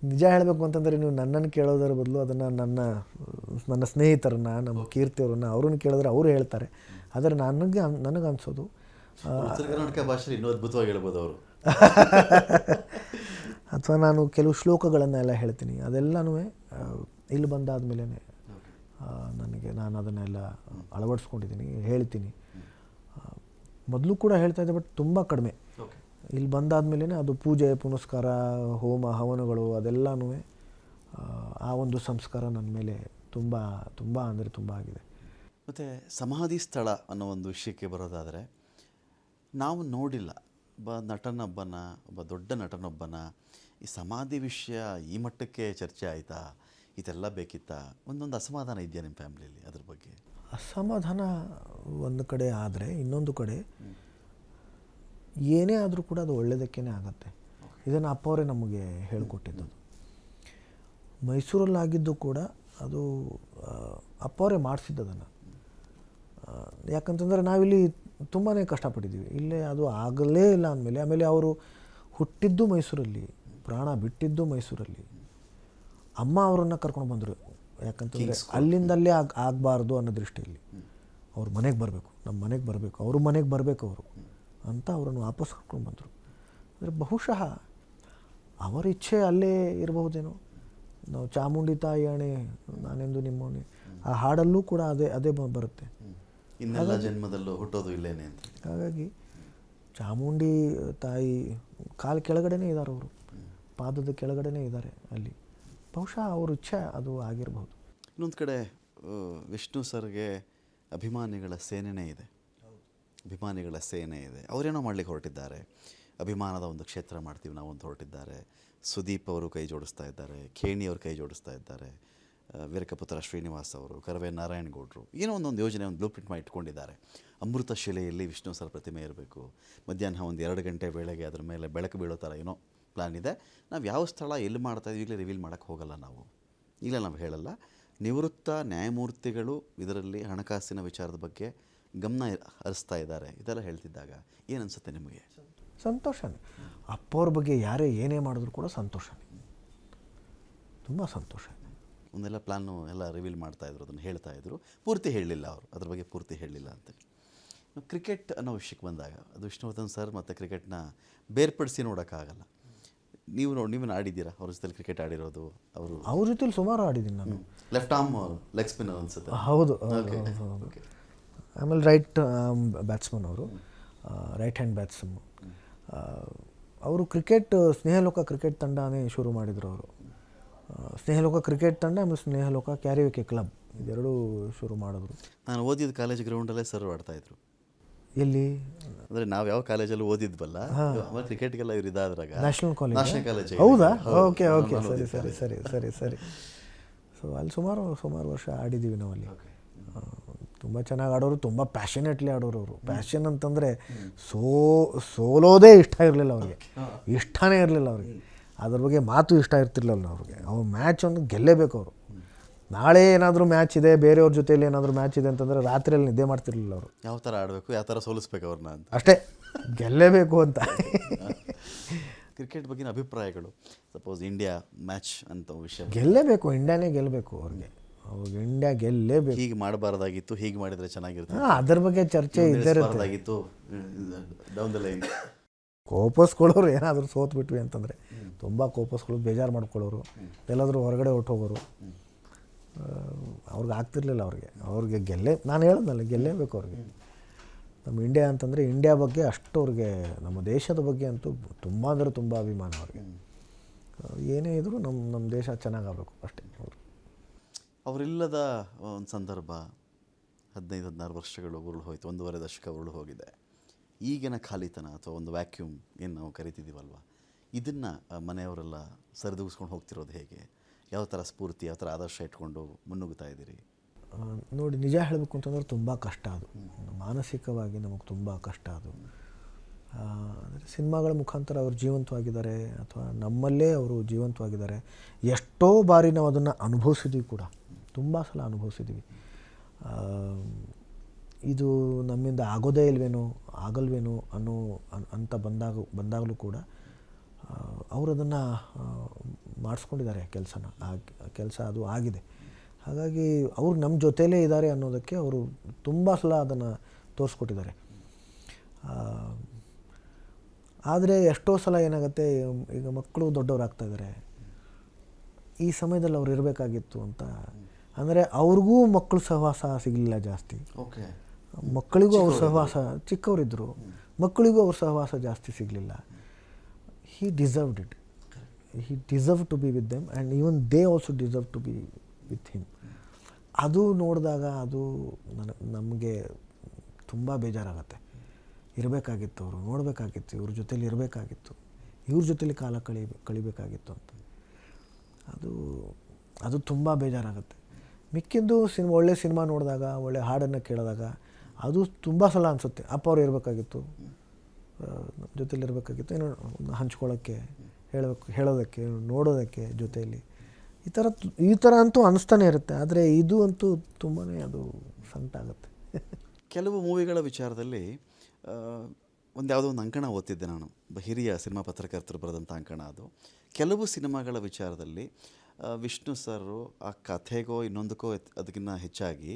ನಿಜ ಹೇಳಬೇಕು ಅಂತಂದರೆ, ನೀವು ನನ್ನನ್ನು ಕೇಳೋದರ ಬದಲು ಅದನ್ನು ನನ್ನ ಸ್ನೇಹಿತರನ್ನ, ನಮ್ಮ ಕೀರ್ತಿಯವ್ರನ್ನ, ಅವ್ರನ್ನ ಕೇಳಿದ್ರೆ ಅವರು ಹೇಳ್ತಾರೆ. ಆದರೆ ನನಗೆ ಅನಿಸೋದು ಉತ್ತರ ಕರ್ನಾಟಕ ಭಾಷೆ ಇನ್ನೂ ಅದ್ಭುತವಾಗಿ ಹೇಳ್ಬೋದು ಅವರು. ಅಥವಾ ನಾನು ಕೆಲವು ಶ್ಲೋಕಗಳನ್ನೆಲ್ಲ ಹೇಳ್ತೀನಿ, ಅದೆಲ್ಲನೂ ಇಲ್ಲಿ ಬಂದಾದ ಮೇಲೇ ನಾನು ಅದನ್ನೆಲ್ಲ ಅಳವಡಿಸ್ಕೊಂಡಿದ್ದೀನಿ, ಹೇಳ್ತೀನಿ. ಮೊದಲು ಕೂಡ ಹೇಳ್ತಾಯಿದ್ದೆ, ಬಟ್ ತುಂಬ ಕಡಿಮೆ. ಇಲ್ಲಿ ಬಂದಾದಮೇಲೆ ಅದು ಪೂಜೆ ಪುನಸ್ಕಾರ, ಹೋಮ ಹವನಗಳು, ಅದೆಲ್ಲನೂ ಆ ಒಂದು ಸಂಸ್ಕಾರ ನನ್ನ ಮೇಲೆ ತುಂಬ ಅಂದರೆ ತುಂಬ ಆಗಿದೆ. ಮತ್ತು ಸಮಾಧಿ ಸ್ಥಳ ಅನ್ನೋ ಒಂದು ವಿಷಯಕ್ಕೆ ಬರೋದಾದರೆ, ನಾವು ನೋಡಿಲ್ಲ ಒಬ್ಬ ದೊಡ್ಡ ನಟನೊಬ್ಬನ ಈ ಸಮಾಧಿ ವಿಷಯ ಈ ಮಟ್ಟಕ್ಕೆ ಚರ್ಚೆ ಆಯಿತಾ, ಇದೆಲ್ಲ ಬೇಕಿತ್ತಾ? ಒಂದೊಂದು ಅಸಮಾಧಾನ ಇದೆಯಾ ನಿಮ್ಮ ಫ್ಯಾಮಿಲಿಯಲ್ಲಿ ಅದ್ರ ಬಗ್ಗೆ? ಅಸಮಾಧಾನ ಒಂದು ಕಡೆ ಆದರೆ, ಇನ್ನೊಂದು ಕಡೆ ಏನೇ ಆದರೂ ಕೂಡ ಅದು ಒಳ್ಳೆಯದಕ್ಕೇ ಆಗುತ್ತೆ. ಇದನ್ನು ಅಪ್ಪವರೇ ನಮಗೆ ಹೇಳಿಕೊಟ್ಟಿದ್ದು. ಮೈಸೂರಲ್ಲಾಗಿದ್ದು ಕೂಡ ಅದು ಅಪ್ಪವರೇ ಮಾಡಿಸಿದ್ದದನ್ನು. ಯಾಕಂತಂದರೆ ನಾವಿಲ್ಲಿ ತುಂಬಾ ಕಷ್ಟಪಟ್ಟಿದ್ದೀವಿ. ಇಲ್ಲೇ ಅದು ಆಗಲೇ ಇಲ್ಲ ಅಂದಮೇಲೆ, ಆಮೇಲೆ ಅವರು ಹುಟ್ಟಿದ್ದು ಮೈಸೂರಲ್ಲಿ, ಪ್ರಾಣ ಬಿಟ್ಟಿದ್ದು ಮೈಸೂರಲ್ಲಿ. ಅಮ್ಮ ಅವರನ್ನು ಕರ್ಕೊಂಡು ಬಂದರು. ಯಾಕಂತಂದರೆ ಅಲ್ಲಿಂದಲ್ಲೇ ಆಗಬಾರ್ದು ಅನ್ನೋ ದೃಷ್ಟಿಯಲ್ಲಿ ಅವ್ರ ಮನೆಗೆ ಬರಬೇಕು, ನಮ್ಮ ಮನೆಗೆ ಬರಬೇಕು, ಅವ್ರ ಮನೆಗೆ ಬರಬೇಕು ಅವರು ಅಂತ ಅವರನ್ನು ವಾಪಸ್ ಕರ್ಕೊಂಡು ಬಂದರು. ಅಂದರೆ ಬಹುಶಃ ಅವರ ಇಚ್ಛೆ ಅಲ್ಲೇ ಇರಬಹುದೇನೋ. ನಾವು ಚಾಮುಂಡಿ ತಾಯಿ ಅಣೆ ನಾನೆಂದು ನಿಮ್ಮನೆ, ಆ ಹಾಡಲ್ಲೂ ಕೂಡ ಅದೇ ಬರುತ್ತೆ. ಇನ್ನೆಲ್ಲ ಜನ್ಮದಲ್ಲೂ ಹುಟ್ಟೋದು ಇಲ್ಲೇನೆ ಅಂತ. ಹಾಗಾಗಿ ಚಾಮುಂಡಿ ತಾಯಿ ಕಾಲು ಕೆಳಗಡೆನೇ ಇದ್ದಾರೆ, ಅವರು ಪಾದದ ಕೆಳಗಡೆನೇ ಇದ್ದಾರೆ ಅಲ್ಲಿ. ಬಹುಶಃ ಅವ್ರ ಇಚ್ಛೆ ಅದು ಆಗಿರಬಹುದು. ಇನ್ನೊಂದು ಕಡೆ ವಿಷ್ಣು ಸರ್ಗೆ ಅಭಿಮಾನಿಗಳ ಸೇನೆನೇ ಇದೆ. ಅಭಿಮಾನಿಗಳ ಸೇನೆ ಇದೆ, ಅವರೇನೋ ಮಾಡಲಿಕ್ಕೆ ಹೊರಟಿದ್ದಾರೆ. ಅಭಿಮಾನದ ಒಂದು ಕ್ಷೇತ್ರ ಮಾಡ್ತೀವಿ ನಾವು ಅಂತ ಹೊರಟಿದ್ದಾರೆ. ಸುದೀಪ್ ಅವರು ಕೈ ಜೋಡಿಸ್ತಾ ಇದ್ದಾರೆ, ಖೇಣಿ ಅವರು ಕೈ ಜೋಡಿಸ್ತಾ ಇದ್ದಾರೆ, ವೀರಕಪುತ್ರ ಶ್ರೀನಿವಾಸ್ ಅವರು, ಕರವೇ ನಾರಾಯಣಗೌಡರು ಏನೋ ಒಂದೊಂದು ಯೋಜನೆ ಒಂದು ಬ್ಲೂ ಪ್ರಿಂಟ್ ಮಾಡಿ ಇಟ್ಕೊಂಡಿದ್ದಾರೆ. ಅಮೃತ ಶಿಲೆಯಲ್ಲಿ ವಿಷ್ಣು ಸರ್ ಪ್ರತಿಮೆ ಇರಬೇಕು, ಮಧ್ಯಾಹ್ನ ಒಂದು 2 ಗಂಟೆ ವೇಳೆಗೆ ಅದರ ಮೇಲೆ ಬೆಳಕು ಬೀಳೋ ಥರ ಏನೋ ಪ್ಲ್ಯಾನ್ ಇದೆ. ನಾವು ಯಾವ ಸ್ಥಳ ಎಲ್ಲಿ ಮಾಡ್ತಾಯಿದ್ವಿ ಈಗಲೇ ರಿವೀಲ್ ಮಾಡೋಕ್ಕೆ ಹೋಗಲ್ಲ ನಾವು, ಈಗಲೇ ನಾವು ಹೇಳಲ್ಲ. ನಿವೃತ್ತ ನ್ಯಾಯಮೂರ್ತಿಗಳು ಇದರಲ್ಲಿ ಹಣಕಾಸಿನ ವಿಚಾರದ ಬಗ್ಗೆ ಗಮನ ಹರಿಸ್ತಾ ಇದ್ದಾರೆ, ಇದೆಲ್ಲ ಹೇಳ್ತಿದ್ದಾಗ ಏನು ಅನಿಸುತ್ತೆ ನಿಮಗೆ? ಸಂತೋಷನೇ. ಅಪ್ಪವ್ರ ಬಗ್ಗೆ ಯಾರೇ ಏನೇ ಮಾಡಿದ್ರು ಕೂಡ ಸಂತೋಷನೇ, ತುಂಬ ಸಂತೋಷ. ಒಂದೆಲ್ಲ ಪ್ಲ್ಯಾನು ಎಲ್ಲ ರಿವೀಲ್ ಮಾಡ್ತಾಯಿದ್ರು, ಅದನ್ನು ಹೇಳ್ತಾಯಿದ್ರು, ಪೂರ್ತಿ ಹೇಳಲಿಲ್ಲ ಅವರು, ಅದ್ರ ಬಗ್ಗೆ ಪೂರ್ತಿ ಹೇಳಲಿಲ್ಲ ಅಂತೇಳಿ. ಕ್ರಿಕೆಟ್ ಅನ್ನೋ ವಿಷಯಕ್ಕೆ ಬಂದಾಗ ಅದು ವಿಷ್ಣುವರ್ಧನ್ ಸರ್ ಮತ್ತು ಕ್ರಿಕೆಟ್ನ ಬೇರ್ಪಡಿಸಿ ನೋಡೋಕ್ಕಾಗಲ್ಲ. ನೀವು ಆಡಿದ್ದೀರಾ ಅವ್ರ ಜೊತೆ ಕ್ರಿಕೆಟ್ ಆಡಿರೋದು? ಅವ್ರ ಜೊತೆಲಿ ಸುಮಾರು ಆಡಿದ್ದೀನಿ ನಾನು. ಲೆಫ್ಟ್ ಆರ್ಮ್ ಲೆಗ್ ಸ್ಪಿನ್ನರ್ ಅನ್ಸುತ್ತೆ. ಹೌದು. ಆಮೇಲೆ ರೈಟ್ ಬ್ಯಾಟ್ಸ್ಮನ್ ಅವರು, ರೈಟ್ ಹ್ಯಾಂಡ್ ಬ್ಯಾಟ್ಸ್ಮನ್ ಅವರು. ಕ್ರಿಕೆಟ್ ಸ್ನೇಹಲೋಕ ಕ್ರಿಕೆಟ್ ತಂಡನೇ ಶುರು ಮಾಡಿದರು ಅವರು. ಸ್ನೇಹಲೋಕ ಕ್ರಿಕೆಟ್ ತಂಡ ಆಮೇಲೆ ಸ್ನೇಹಲೋಕ ಕ್ಯಾರಿವಿಕೆ ಕ್ಲಬ್ ಇದೆರಡೂ ಶುರು ಮಾಡಿದ್ರು. ನಾನು ಓದಿದ ಕಾಲೇಜ್ ಗ್ರೌಂಡಲ್ಲೇ ಸರ್ವ್ ಆಡ್ತಾಯಿದ್ರು. ಎಲ್ಲಿ ಅಂದರೆ ನಾವು ಯಾವ ಕಾಲೇಜಲ್ಲಿ ಓದಿದ್ವಲ್ಲ, ಆಮೇಲೆ ಕ್ರಿಕೆಟ್ಗೆಲ್ಲ ಇವ್ರು ಇದಾದ್ರಾಗ ನ್ಯಾಷನಲ್ ಕಾಲೇಜ್. ಹೌದಾ? ಓಕೆ ಓಕೆ, ಸರಿ ಸರಿ ಸರಿ ಸರಿ ಸರಿ. ಸೊ ಅಲ್ಲಿ ಸುಮಾರು ವರ್ಷ ಆಡಿದ್ದೀವಿ ನಾವು ಅಲ್ಲಿ. ತುಂಬ ಚೆನ್ನಾಗಿ ಆಡೋರು, ತುಂಬ ಪ್ಯಾಷನೇಟ್ಲಿ ಆಡೋರು ಅವರು. ಪ್ಯಾಷನ್ ಅಂತಂದರೆ ಸೋಲೋದೇ ಇಷ್ಟ ಇರಲಿಲ್ಲ ಅವ್ರಿಗೆ, ಇಷ್ಟನೇ ಇರಲಿಲ್ಲ ಅವ್ರಿಗೆ. ಅದ್ರ ಬಗ್ಗೆ ಮಾತು ಇಷ್ಟ ಇರ್ತಿರ್ಲಿಲ್ಲ ಅವ್ರಿಗೆ. ಅವ್ರು ಮ್ಯಾಚ್ ಒಂದು ಗೆಲ್ಲೇಬೇಕು ಅವರು. ನಾಳೆ ಏನಾದರೂ ಮ್ಯಾಚ್ ಇದೆ, ಬೇರೆಯವ್ರ ಜೊತೆಯಲ್ಲಿ ಏನಾದರೂ ಮ್ಯಾಚ್ ಇದೆ ಅಂತಂದರೆ ರಾತ್ರಿಯಲ್ಲಿ ನಿದ್ದೆ ಮಾಡ್ತಿರ್ಲಿಲ್ಲ ಅವರು. ಯಾವ ಥರ ಆಡಬೇಕು, ಯಾವ ಥರ ಸೋಲಿಸ್ಬೇಕು ಅವ್ರನ್ನ ಅಂತ ಅಷ್ಟೇ, ಗೆಲ್ಲೇಬೇಕು ಅಂತ. ಕ್ರಿಕೆಟ್ ಬಗ್ಗಿನ ಅಭಿಪ್ರಾಯಗಳು, ಸಪೋಸ್ ಇಂಡಿಯಾ ಮ್ಯಾಚ್ ಅಂತ ವಿಷಯ, ಗೆಲ್ಲೇಬೇಕು, ಇಂಡಿಯಾನೇ ಗೆಲ್ಲಬೇಕು ಅವ್ರಿಗೆ ಇಂಡಿಯಾ ಗೆಲ್ಲೇಬೇಕು. ಹೀಗೆ ಮಾಡಬಾರ್ದಾಗಿತ್ತು, ಹೀಗೆ ಮಾಡಿದರೆ ಚೆನ್ನಾಗಿರುತ್ತೆ, ಅದ್ರ ಬಗ್ಗೆ ಚರ್ಚೆ ಇದ್ದೇ ಇರಬಾರ್ದಾಗಿತ್ತು, ಡೌನ್ ದ ಲೈನ್. ಕೋಪಿಸ್ಕೊಳ್ಳೋರು ಏನಾದರೂ ಸೋತ್ಬಿಟ್ವಿ ಅಂತಂದರೆ ತುಂಬ ಕೋಪಿಸ್ಕೊಳ್ಳೋರು, ಬೇಜಾರು ಮಾಡ್ಕೊಳ್ಳೋರು, ಎಲ್ಲಾದರೂ ಹೊರಗಡೆ ಹೊರಟೋಗೋರು. ಅವ್ರಿಗೆ ಆಗ್ತಿರ್ಲಿಲ್ಲ ಅವ್ರಿಗೆ ನಾನು ಹೇಳಿದ್ನಲ್ಲ, ಗೆಲ್ಲೇಬೇಕು ಅವ್ರಿಗೆ. ನಮ್ಮ ಇಂಡಿಯಾ ಅಂತಂದರೆ ಇಂಡಿಯಾ ಬಗ್ಗೆ ಅಷ್ಟು ಅವ್ರಿಗೆ, ನಮ್ಮ ದೇಶದ ಬಗ್ಗೆ ಅಂತೂ ತುಂಬ ಅಂದರೆ ತುಂಬ ಅಭಿಮಾನ ಅವ್ರಿಗೆ. ಏನೇ ಇದ್ದರೂ ನಮ್ಮ ದೇಶ ಚೆನ್ನಾಗಾಗಬೇಕು ಅಷ್ಟೇ. ಅವರಿಲ್ಲದ ಒಂದು ಸಂದರ್ಭ 15-16 ವರ್ಷಗಳು ಉರುಳು ಹೋಯಿತು, 1.5 ದಶಕ ಉರುಳು ಹೋಗಿದೆ. ಈಗಿನ ಖಾಲಿತನ ಅಥವಾ ಒಂದು ವ್ಯಾಕ್ಯೂಮ್ ಏನು ನಾವು ಕರಿತಿದ್ದೀವಲ್ವ, ಇದನ್ನು ಮನೆಯವರೆಲ್ಲ ಸರಿದೂಗಿಸ್ಕೊಂಡು ಹೋಗ್ತಿರೋದು ಹೇಗೆ? ಯಾವ ಥರ ಸ್ಫೂರ್ತಿ, ಯಾವ ಥರ ಆದರ್ಶ ಇಟ್ಕೊಂಡು ಮುನ್ನುಗ್ತಾ ಇದ್ದೀರಿ? ನೋಡಿ, ನಿಜ ಹೇಳಬೇಕು ಅಂತಂದ್ರೆ ತುಂಬ ಕಷ್ಟ ಅದು, ಮಾನಸಿಕವಾಗಿ ನಮಗೆ ತುಂಬ ಕಷ್ಟ ಅದು. ಅಂದರೆ ಸಿನಿಮಾಗಳ ಮುಖಾಂತರ ಅವರು ಜೀವಂತವಾಗಿದ್ದಾರೆ, ಅಥವಾ ನಮ್ಮಲ್ಲೇ ಅವರು ಜೀವಂತವಾಗಿದ್ದಾರೆ. ಎಷ್ಟೋ ಬಾರಿ ನಾವು ಅದನ್ನು ಅನುಭವಿಸಿದ್ವಿ ಕೂಡ, ತುಂಬ ಸಲ ಅನುಭವಿಸಿದ್ವಿ. ಇದು ನಮ್ಮಿಂದ ಆಗೋದೇ ಆಗಲ್ವೇನೋ ಅಂತ ಬಂದಾಗಲೂ ಕೂಡ ಅವರು ಅದನ್ನು ಮಾಡಿಸ್ಕೊಂಡಿದ್ದಾರೆ ಕೆಲಸನ. ಆ ಕೆಲಸ ಅದು ಆಗಿದೆ. ಹಾಗಾಗಿ ಅವ್ರು ನಮ್ಮ ಜೊತೆಲೇ ಇದ್ದಾರೆ ಅನ್ನೋದಕ್ಕೆ ಅವರು ತುಂಬ ಸಲ ಅದನ್ನು ತೋರಿಸ್ಕೊಟ್ಟಿದ್ದಾರೆ. ಆದರೆ ಎಷ್ಟೋ ಸಲ ಏನಾಗುತ್ತೆ, ಈಗ ಮಕ್ಕಳು ದೊಡ್ಡವರಾಗ್ತಾಯಿದ್ದಾರೆ, ಈ ಸಮಯದಲ್ಲಿ ಅವ್ರು ಇರಬೇಕಾಗಿತ್ತು ಅಂತ. ಅಂದರೆ ಅವ್ರಿಗೂ ಮಕ್ಕಳು ಸಹವಾಸ ಸಿಗಲಿಲ್ಲ ಜಾಸ್ತಿ. ಮಕ್ಕಳಿಗೂ ಅವ್ರ ಸಹವಾಸ, ಚಿಕ್ಕವರಿದ್ದರು, ಮಕ್ಕಳಿಗೂ ಅವ್ರ ಸಹವಾಸ ಜಾಸ್ತಿ ಸಿಗಲಿಲ್ಲ. he deserved it. He deserved to be with them, and even they also deserve to be with him. ಅದು ನೋಡಿದಾಗ ಅದು ನಮಗೆ ತುಂಬ ಬೇಜಾರಾಗತ್ತೆ. ಇರಬೇಕಾಗಿತ್ತು, ಅವರು ನೋಡಬೇಕಾಗಿತ್ತು, ಇವ್ರ ಜೊತೇಲಿ ಇರಬೇಕಾಗಿತ್ತು, ಇವ್ರ ಜೊತೇಲಿ ಕಾಲ ಕಳಿಬೇಕಾಗಿತ್ತು ಅಂತ. ಅದು ತುಂಬ ಬೇಜಾರಾಗುತ್ತೆ. ಮಿಕ್ಕಿದ್ದು ಒಳ್ಳೆ ಸಿನಿಮಾ ನೋಡಿದಾಗ, ಒಳ್ಳೆ ಹಾಡನ್ನು ಕೇಳಿದಾಗ ಅದು ತುಂಬ ಸಲ ಅನಿಸುತ್ತೆ, ಅಪ್ಪ ಅವ್ರು ಇರಬೇಕಾಗಿತ್ತು, ನಮ್ಮ ಜೊತೇಲಿ ಇರಬೇಕಾಗಿತ್ತು, ಏನೋ ಹಂಚ್ಕೊಳ್ಳೋಕ್ಕೆ, ಹೇಳೋದಕ್ಕೆ, ನೋಡೋದಕ್ಕೆ ಜೊತೆಯಲ್ಲಿ. ಈ ಥರ ಅಂತೂ ಅನಿಸ್ತಾನೆ ಇರುತ್ತೆ. ಆದರೆ ಇದು ಅಂತೂ ತುಂಬಾ ಅದು ಸಂಕಟ ಆಗುತ್ತೆ. ಕೆಲವು ಮೂವಿಗಳ ವಿಚಾರದಲ್ಲಿ ಯಾವುದೋ ಒಂದು ಅಂಕಣ ಓದ್ತಿದ್ದೆ ನಾನು, ಹಿರಿಯ ಸಿನಿಮಾ ಪತ್ರಕರ್ತರು ಬರೆದಂಥ ಅಂಕಣ ಅದು. ಕೆಲವು ಸಿನಿಮಾಗಳ ವಿಚಾರದಲ್ಲಿ ವಿಷ್ಣು ಸರು ಆ ಕಥೆಗೋ ಇನ್ನೊಂದಕ್ಕೋ ಅದಕ್ಕಿಂತ ಹೆಚ್ಚಾಗಿ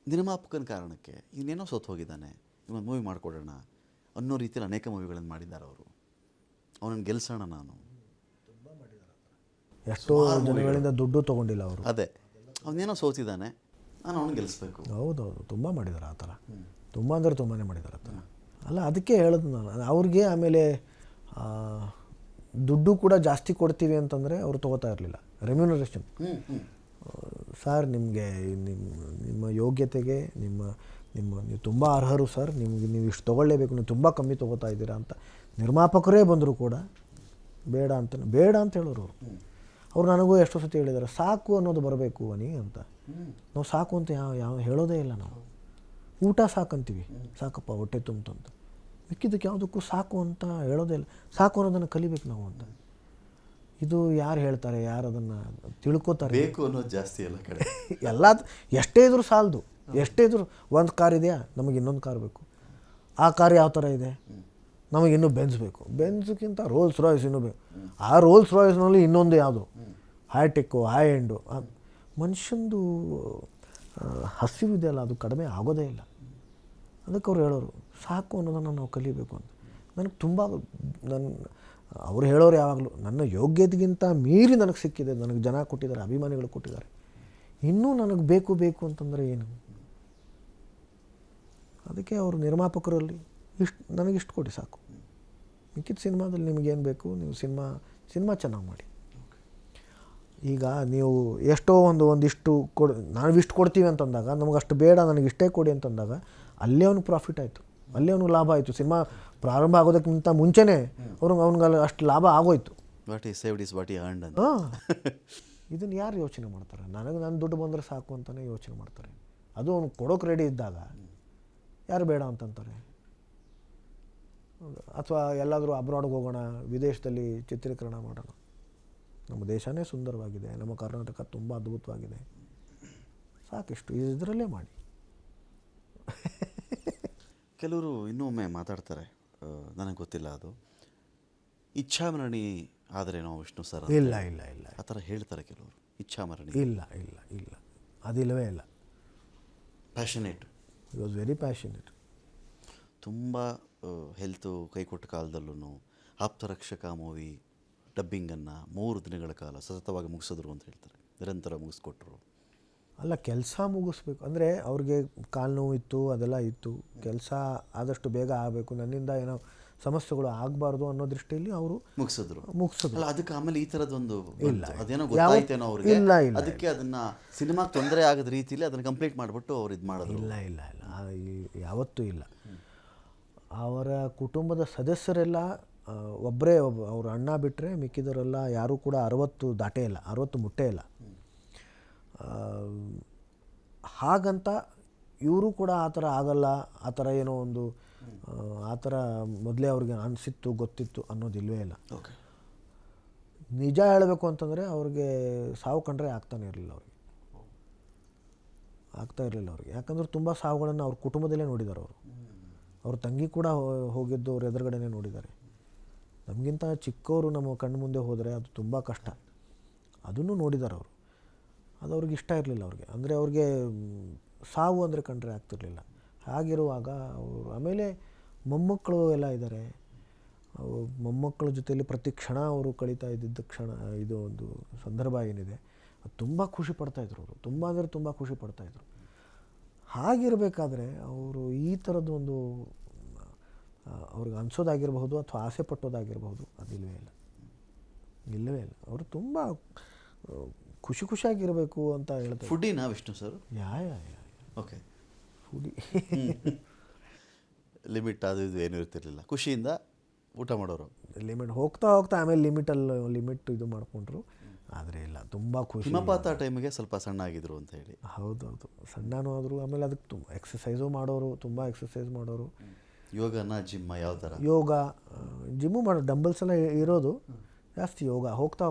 ನಿರ್ಮಾಪಕನ ಕಾರಣಕ್ಕೆ ಇನ್ನೇನೋ ಸೋತು ಹೋಗಿದ್ದಾನೆ, ಇನ್ನೊಂದು ಮೂವಿ ಮಾಡಿಕೊಡೋಣ ಅನ್ನೋ ರೀತಿಯಲ್ಲಿ ಅನೇಕ ಮೂವಿಗಳನ್ನು ಮಾಡಿದ್ದಾರೆ ಅವರು. ಅವನನ್ನು ಗೆಲ್ಸೋಣ, ನಾನು ಎಷ್ಟೋ ಜನಗಳಿಂದ ದುಡ್ಡು ತೊಗೊಂಡಿಲ್ಲ ಅವರು. ಅದೇ, ಅವನೇನೋ ಸೋತಿದ್ದಾನೆ, ನಾನು ಅವನು ಗೆಲ್ಲಿಸ್ಬೇಕು. ಹೌದೌದು, ತುಂಬ ಮಾಡಿದ್ದಾರೆ ಆ ಥರ, ತುಂಬ ಅಂದರೆ ತುಂಬಾ ಮಾಡಿದ್ದಾರೆ ಆ ಥರ. ಅಲ್ಲ, ಅದಕ್ಕೆ ಹೇಳೋದು ನಾನು ಅವ್ರಿಗೆ. ಆಮೇಲೆ ದುಡ್ಡು ಕೂಡ ಜಾಸ್ತಿ ಕೊಡ್ತೀವಿ ಅಂತಂದರೆ ಅವರು ತೊಗೋತಾ ಇರಲಿಲ್ಲ. ರೆಮ್ಯುನರೇಷನ್, ಸರ್ ನಿಮಗೆ ನಿಮ್ಮ ಯೋಗ್ಯತೆಗೆ, ನಿಮ್ಮ ನೀವು ತುಂಬ ಅರ್ಹರು ಸರ್, ನೀವು ಇಷ್ಟು ತೊಗೊಳ್ಳೇಬೇಕು, ನೀವು ತುಂಬ ಕಮ್ಮಿ ತೊಗೋತಾ ಇದ್ದೀರಾ ಅಂತ ನಿರ್ಮಾಪಕರೇ ಬಂದರೂ ಕೂಡ ಬೇಡ ಅಂತ ಹೇಳೋರು ಅವ್ರು ನನಗೂ ಎಷ್ಟೋ ಸತಿ ಹೇಳಿದ್ದಾರೆ, ಸಾಕು ಅನ್ನೋದು ಬರಬೇಕು ಅನಿ ಅಂತ. ನಾವು ಸಾಕು ಅಂತ ಯಾವ ಹೇಳೋದೇ ಇಲ್ಲ. ನಾವು ಊಟ ಸಾಕಂತೀವಿ, ಸಾಕಪ್ಪ ಹೊಟ್ಟೆ ತುಂಬಿತು ಅಂತ. ಮಿಕ್ಕಿದ್ದಕ್ಕೆ ಯಾವುದಕ್ಕೂ ಸಾಕು ಅಂತ ಹೇಳೋದೇ ಇಲ್ಲ. ಸಾಕು ಅನ್ನೋದನ್ನು ಕಲಿಬೇಕು ನಾವು ಅಂತ. ಇದು ಯಾರು ಹೇಳ್ತಾರೆ, ಯಾರು ಅದನ್ನು ತಿಳ್ಕೊತಾರೆ? ಬೇಕು ಅನ್ನೋದು ಜಾಸ್ತಿ ಎಲ್ಲ ಕಡೆ ಎಲ್ಲ ಎಷ್ಟೇ ಇದ್ರೂ ಸಾಲದು. ಎಷ್ಟೇ ಇದ್ರೂ ಒಂದು ಕಾರ್ ಇದೆಯಾ, ನಮಗೆ ಇನ್ನೊಂದು ಕಾರ್ ಬೇಕು. ಆ ಕಾರ್ ಯಾವ ಥರ ಇದೆ, ನಮಗೆ ಇನ್ನೂ ಬೆನ್ಸ್ ಬೇಕು. ಬೆನ್ಸ್ಗಿಂತ ರೋಲ್ಸ್ ರಾಯ್ಸ್ ಇನ್ನೂ ಬೇಕು. ಆ ರೋಲ್ಸ್ ರಾಯ್ಸ್ನಲ್ಲಿ ಇನ್ನೊಂದು ಯಾವುದು ಹೈಟೆಕ್ಕು, ಹೈ ಎಂಡು. ಮನುಷ್ಯಂದು ಹಸಿವಿದೆಯಲ್ಲ, ಅದು ಕಡಿಮೆ ಆಗೋದೇ ಇಲ್ಲ. ಅದಕ್ಕೆ ಅವ್ರು ಹೇಳೋರು ಸಾಕು ಅನ್ನೋದನ್ನು ನಾವು ಕಲಿಬೇಕು ಅಂತ. ನನಗೆ ತುಂಬ ಅವ್ರು ಹೇಳೋರು ಯಾವಾಗಲೂ ನನ್ನ ಯೋಗ್ಯತೆಗಿಂತ ಮೀರಿ ನನಗೆ ಸಿಕ್ಕಿದೆ, ನನಗೆ ಜನ ಕೊಟ್ಟಿದ್ದಾರೆ, ಅಭಿಮಾನಿಗಳು ಕೊಟ್ಟಿದ್ದಾರೆ. ಇನ್ನೂ ನನಗೆ ಬೇಕು ಅಂತಂದರೆ ಏನು? ಅದಕ್ಕೆ ಅವರು ನಿರ್ಮಾಪಕರಲ್ಲಿ ನನಗಿಷ್ಟು ಕೊಡಿ ಸಾಕು, ಮಿಕ್ಕಿದ ಸಿನಿಮಾದಲ್ಲಿ ನಿಮಗೇನು ಬೇಕು, ನೀವು ಸಿನಿಮಾ ಚೆನ್ನಾಗಿ ಮಾಡಿ. ಈಗ ನೀವು ಎಷ್ಟೋ ಒಂದಿಷ್ಟು ನಾವು ಇಷ್ಟು ಕೊಡ್ತೀವಿ ಅಂತಂದಾಗ, ನಮಗಷ್ಟು ಬೇಡ, ನನಗಿಷ್ಟೇ ಕೊಡಿ ಅಂತಂದಾಗ ಅಲ್ಲೇ ಅವ್ನಿಗೆ ಪ್ರಾಫಿಟ್ ಆಯಿತು, ಅಲ್ಲೇ ಅವ್ನಿಗೆ ಲಾಭ ಆಯಿತು. ಸಿನಿಮಾ ಪ್ರಾರಂಭ ಆಗೋದಕ್ಕಿಂತ ಮುಂಚೆನೇ ಅವ್ನಿಗೆ ಅಷ್ಟು ಲಾಭ ಆಗೋಯ್ತು. What is saved is what ಈ ಅರ್ನ್ಡ್ ಅಂತ. ಹಾಂ, ಇದನ್ನು ಯಾರು ಯೋಚನೆ ಮಾಡ್ತಾರೆ? ನನ್ನ ದುಡ್ಡು ಬಂದರೆ ಸಾಕು ಅಂತಲೇ ಯೋಚನೆ ಮಾಡ್ತಾರೆ. ಅದು ಅವ್ನು ಕೊಡೋಕೆ ರೆಡಿ ಇದ್ದಾಗ ಯಾರು ಬೇಡ ಅಂತಂತಾರೆ. ಅಥವಾ ಎಲ್ಲಾದರೂ ಅಬ್ರಾಡ್ಗೆ ಹೋಗೋಣ, ವಿದೇಶದಲ್ಲಿ ಚಿತ್ರೀಕರಣ ಮಾಡೋಣ. ನಮ್ಮ ದೇಶನೇ ಸುಂದರವಾಗಿದೆ, ನಮ್ಮ ಕರ್ನಾಟಕ ತುಂಬ ಅದ್ಭುತವಾಗಿದೆ, ಸಾಕಿಷ್ಟು ಇದರಲ್ಲೇ ಮಾಡಿ. ಕೆಲವರು ಇನ್ನೊಮ್ಮೆ ಮಾತಾಡ್ತಾರೆ, ನನಗೆ ಗೊತ್ತಿಲ್ಲ ಅದು ಇಚ್ಛಾಮರಣಿ ಆದರೇನೋ ವಿಷ್ಣು ಸರ್. ಇಲ್ಲ ಆ ಥರ ಹೇಳ್ತಾರೆ ಕೆಲವರು. ಇಚ್ಛಾಮರಣಿ ಇಲ್ಲ ಅದಿಲ್ಲವೇ ಇಲ್ಲ. Passionate, it was very passionate. ತುಂಬ ಹೆಲ್ತು ಕೈಕೊಟ್ಟ ಕಾಲದಲ್ಲೂ ಆಪ್ತರಕ್ಷಕ ಮೂವಿ ಡಬ್ಬಿಂಗನ್ನು 3 ದಿನಗಳ ಕಾಲ ಸತತವಾಗಿ ಮುಗಿಸಿದ್ರು ಅಂತ ಹೇಳ್ತಾರೆ. ನಿರಂತರ ಮುಗಿಸ್ಕೊಟ್ರು. ಅಲ್ಲ, ಕೆಲಸ ಮುಗಿಸ್ಬೇಕು ಅಂದರೆ ಅವ್ರಿಗೆ ಕಾಲು ನೋವು ಇತ್ತು, ಅದೆಲ್ಲ ಇತ್ತು. ಕೆಲಸ ಆದಷ್ಟು ಬೇಗ ಆಗಬೇಕು, ನನ್ನಿಂದ ಏನೋ ಸಮಸ್ಯೆಗಳು ಆಗಬಾರ್ದು ಅನ್ನೋ ದೃಷ್ಟಿಯಲ್ಲಿ ಅವರು ಮುಗಿಸಿದ್ರು. ಅಲ್ಲ, ಅದಕ್ಕೆ ಆಮೇಲೆ ಈ ಥರದೊಂದು ಇಲ್ಲ, ಅದೇನೋ ಗೊತ್ತಾಯ್ತೇನೋ ಅವ್ರಿಗೆ. ಇಲ್ಲ ಅದಕ್ಕೆ ಅದನ್ನು ಸಿನಿಮಾಗೆ ತೊಂದರೆ ಆಗದ ರೀತಿಯಲ್ಲಿ ಅದನ್ನು ಕಂಪ್ಲೀಟ್ ಮಾಡಿಬಿಟ್ಟು ಅವ್ರು ಇದು ಮಾಡಿದ್ರು. ಇಲ್ಲ ಯಾವತ್ತೂ ಇಲ್ಲ. ಅವರ ಕುಟುಂಬದ ಸದಸ್ಯರೆಲ್ಲ ಒಬ್ಬರೇ ಅವ್ರ ಅಣ್ಣ ಬಿಟ್ಟರೆ ಮಿಕ್ಕಿದವರೆಲ್ಲ ಯಾರೂ ಕೂಡ 60 ದಾಟೇ ಇಲ್ಲ, 60 ಮುಟ್ಟೇ ಇಲ್ಲ. ಹಾಗಂತ ಇವರು ಕೂಡ ಆ ಥರ ಆಗಲ್ಲ, ಆ ಥರ ಏನೋ ಒಂದು ಆ ಥರ ಮೊದಲೇ ಅವ್ರಿಗೆ ಅನಿಸಿತ್ತು, ಗೊತ್ತಿತ್ತು ಅನ್ನೋದಿಲ್ವೇ ಇಲ್ಲ. ನಿಜ ಹೇಳಬೇಕು ಅಂತಂದರೆ ಅವ್ರಿಗೆ ಸಾವು ಕಂಡ್ರೆ ಆಗ್ತಾ ಇರಲಿಲ್ಲ ಅವ್ರಿಗೆ. ಯಾಕಂದ್ರೆ ತುಂಬ ಸಾವುಗಳನ್ನು ಅವ್ರ ಕುಟುಂಬದಲ್ಲೇ ನೋಡಿದ್ದಾರೆ. ಅವ್ರ ತಂಗಿ ಕೂಡ ಹೋಗಿದ್ದು ಅವ್ರ ಎದುರುಗಡೆನೇ ನೋಡಿದ್ದಾರೆ. ನಮಗಿಂತ ಚಿಕ್ಕವರು ನಮ್ಮ ಕಣ್ಣು ಮುಂದೆ ಹೋದರೆ ಅದು ತುಂಬ ಕಷ್ಟ. ಅದನ್ನು ನೋಡಿದ್ದಾರೆ ಅವರು. ಅದು ಅವ್ರಿಗೆ ಇಷ್ಟ ಇರಲಿಲ್ಲ ಅವ್ರಿಗೆ. ಅಂದರೆ ಅವ್ರಿಗೆ ಸಾವು ಅಂದರೆ ಕಂಡ್ರೆ ಆಗ್ತಿರ್ಲಿಲ್ಲ. ಹಾಗಿರುವಾಗ ಅವರು ಆಮೇಲೆ ಮೊಮ್ಮಕ್ಕಳು ಎಲ್ಲ ಇದ್ದಾರೆ. ಮೊಮ್ಮಕ್ಕಳ ಜೊತೆಯಲ್ಲಿ ಪ್ರತಿ ಕ್ಷಣ ಅವರು ಕಳೀತಾ ಇದ್ದಿದ್ದ ಕ್ಷಣ, ಇದು ಒಂದು ಸಂದರ್ಭ ಏನಿದೆ, ಅದು ತುಂಬ ಖುಷಿ ಪಡ್ತಾಯಿದ್ರು ಅವರು. ತುಂಬ ಅಂದರೆ ತುಂಬ ಖುಷಿ ಪಡ್ತಾಯಿದ್ರು. ಹಾಗಿರಬೇಕಾದ್ರೆ ಅವರು ಈ ಥರದ್ದು ಒಂದು ಅವ್ರಿಗೆ ಅನಿಸೋದಾಗಿರಬಹುದು ಅಥವಾ ಆಸೆ ಪಟ್ಟೋದಾಗಿರಬಹುದು, ಅದಿಲ್ಲವೇ ಇಲ್ಲ. ಅವರು ತುಂಬ ಖುಷಿಯಾಗಿರಬೇಕು ಅಂತ ಹೇಳ್ತಾರೆ. ಫುಡ್ಡಿನಾ Vishnu sir? Yeah okay. Foodie limit ಅದು ಇದು ಏನೂ ಇರ್ತಿರ್ಲಿಲ್ಲ, ಖುಷಿಯಿಂದ ಊಟ ಮಾಡೋರು. ಲಿಮಿಟ್ ಹೋಗ್ತಾ ಆಮೇಲೆ ಲಿಮಿಟ್ ಇದು ಮಾಡಿಕೊಂಡ್ರು. ಆದರೆ ಇಲ್ಲ, ತುಂಬ ಖುಷಿ. ಹಿಮಪಾತ ಟೈಮಿಗೆ ಸ್ವಲ್ಪ ಸಣ್ಣ ಆಗಿದ್ರು ಅಂತ ಹೇಳಿ. ಹೌದು, ಸಣ್ಣನೂ ಆದರು. ಆಮೇಲೆ ಅದಕ್ಕೆ ತುಂಬ ಎಕ್ಸಸೈಸು ಮಾಡೋರು, ತುಂಬ ಎಕ್ಸಸೈಸ್ ಮಾಡೋರು. ಯೋಗನ ಜಿಮ್ಮ ಯಾವ ಥರ? ಯೋಗ ಜಿಮ್ಮು ಮಾಡೋ ಡಂಬಲ್ಸ್ ಎಲ್ಲ ಇರೋದು ಜಾಸ್ತಿ. ಹೋಗ್ತಾ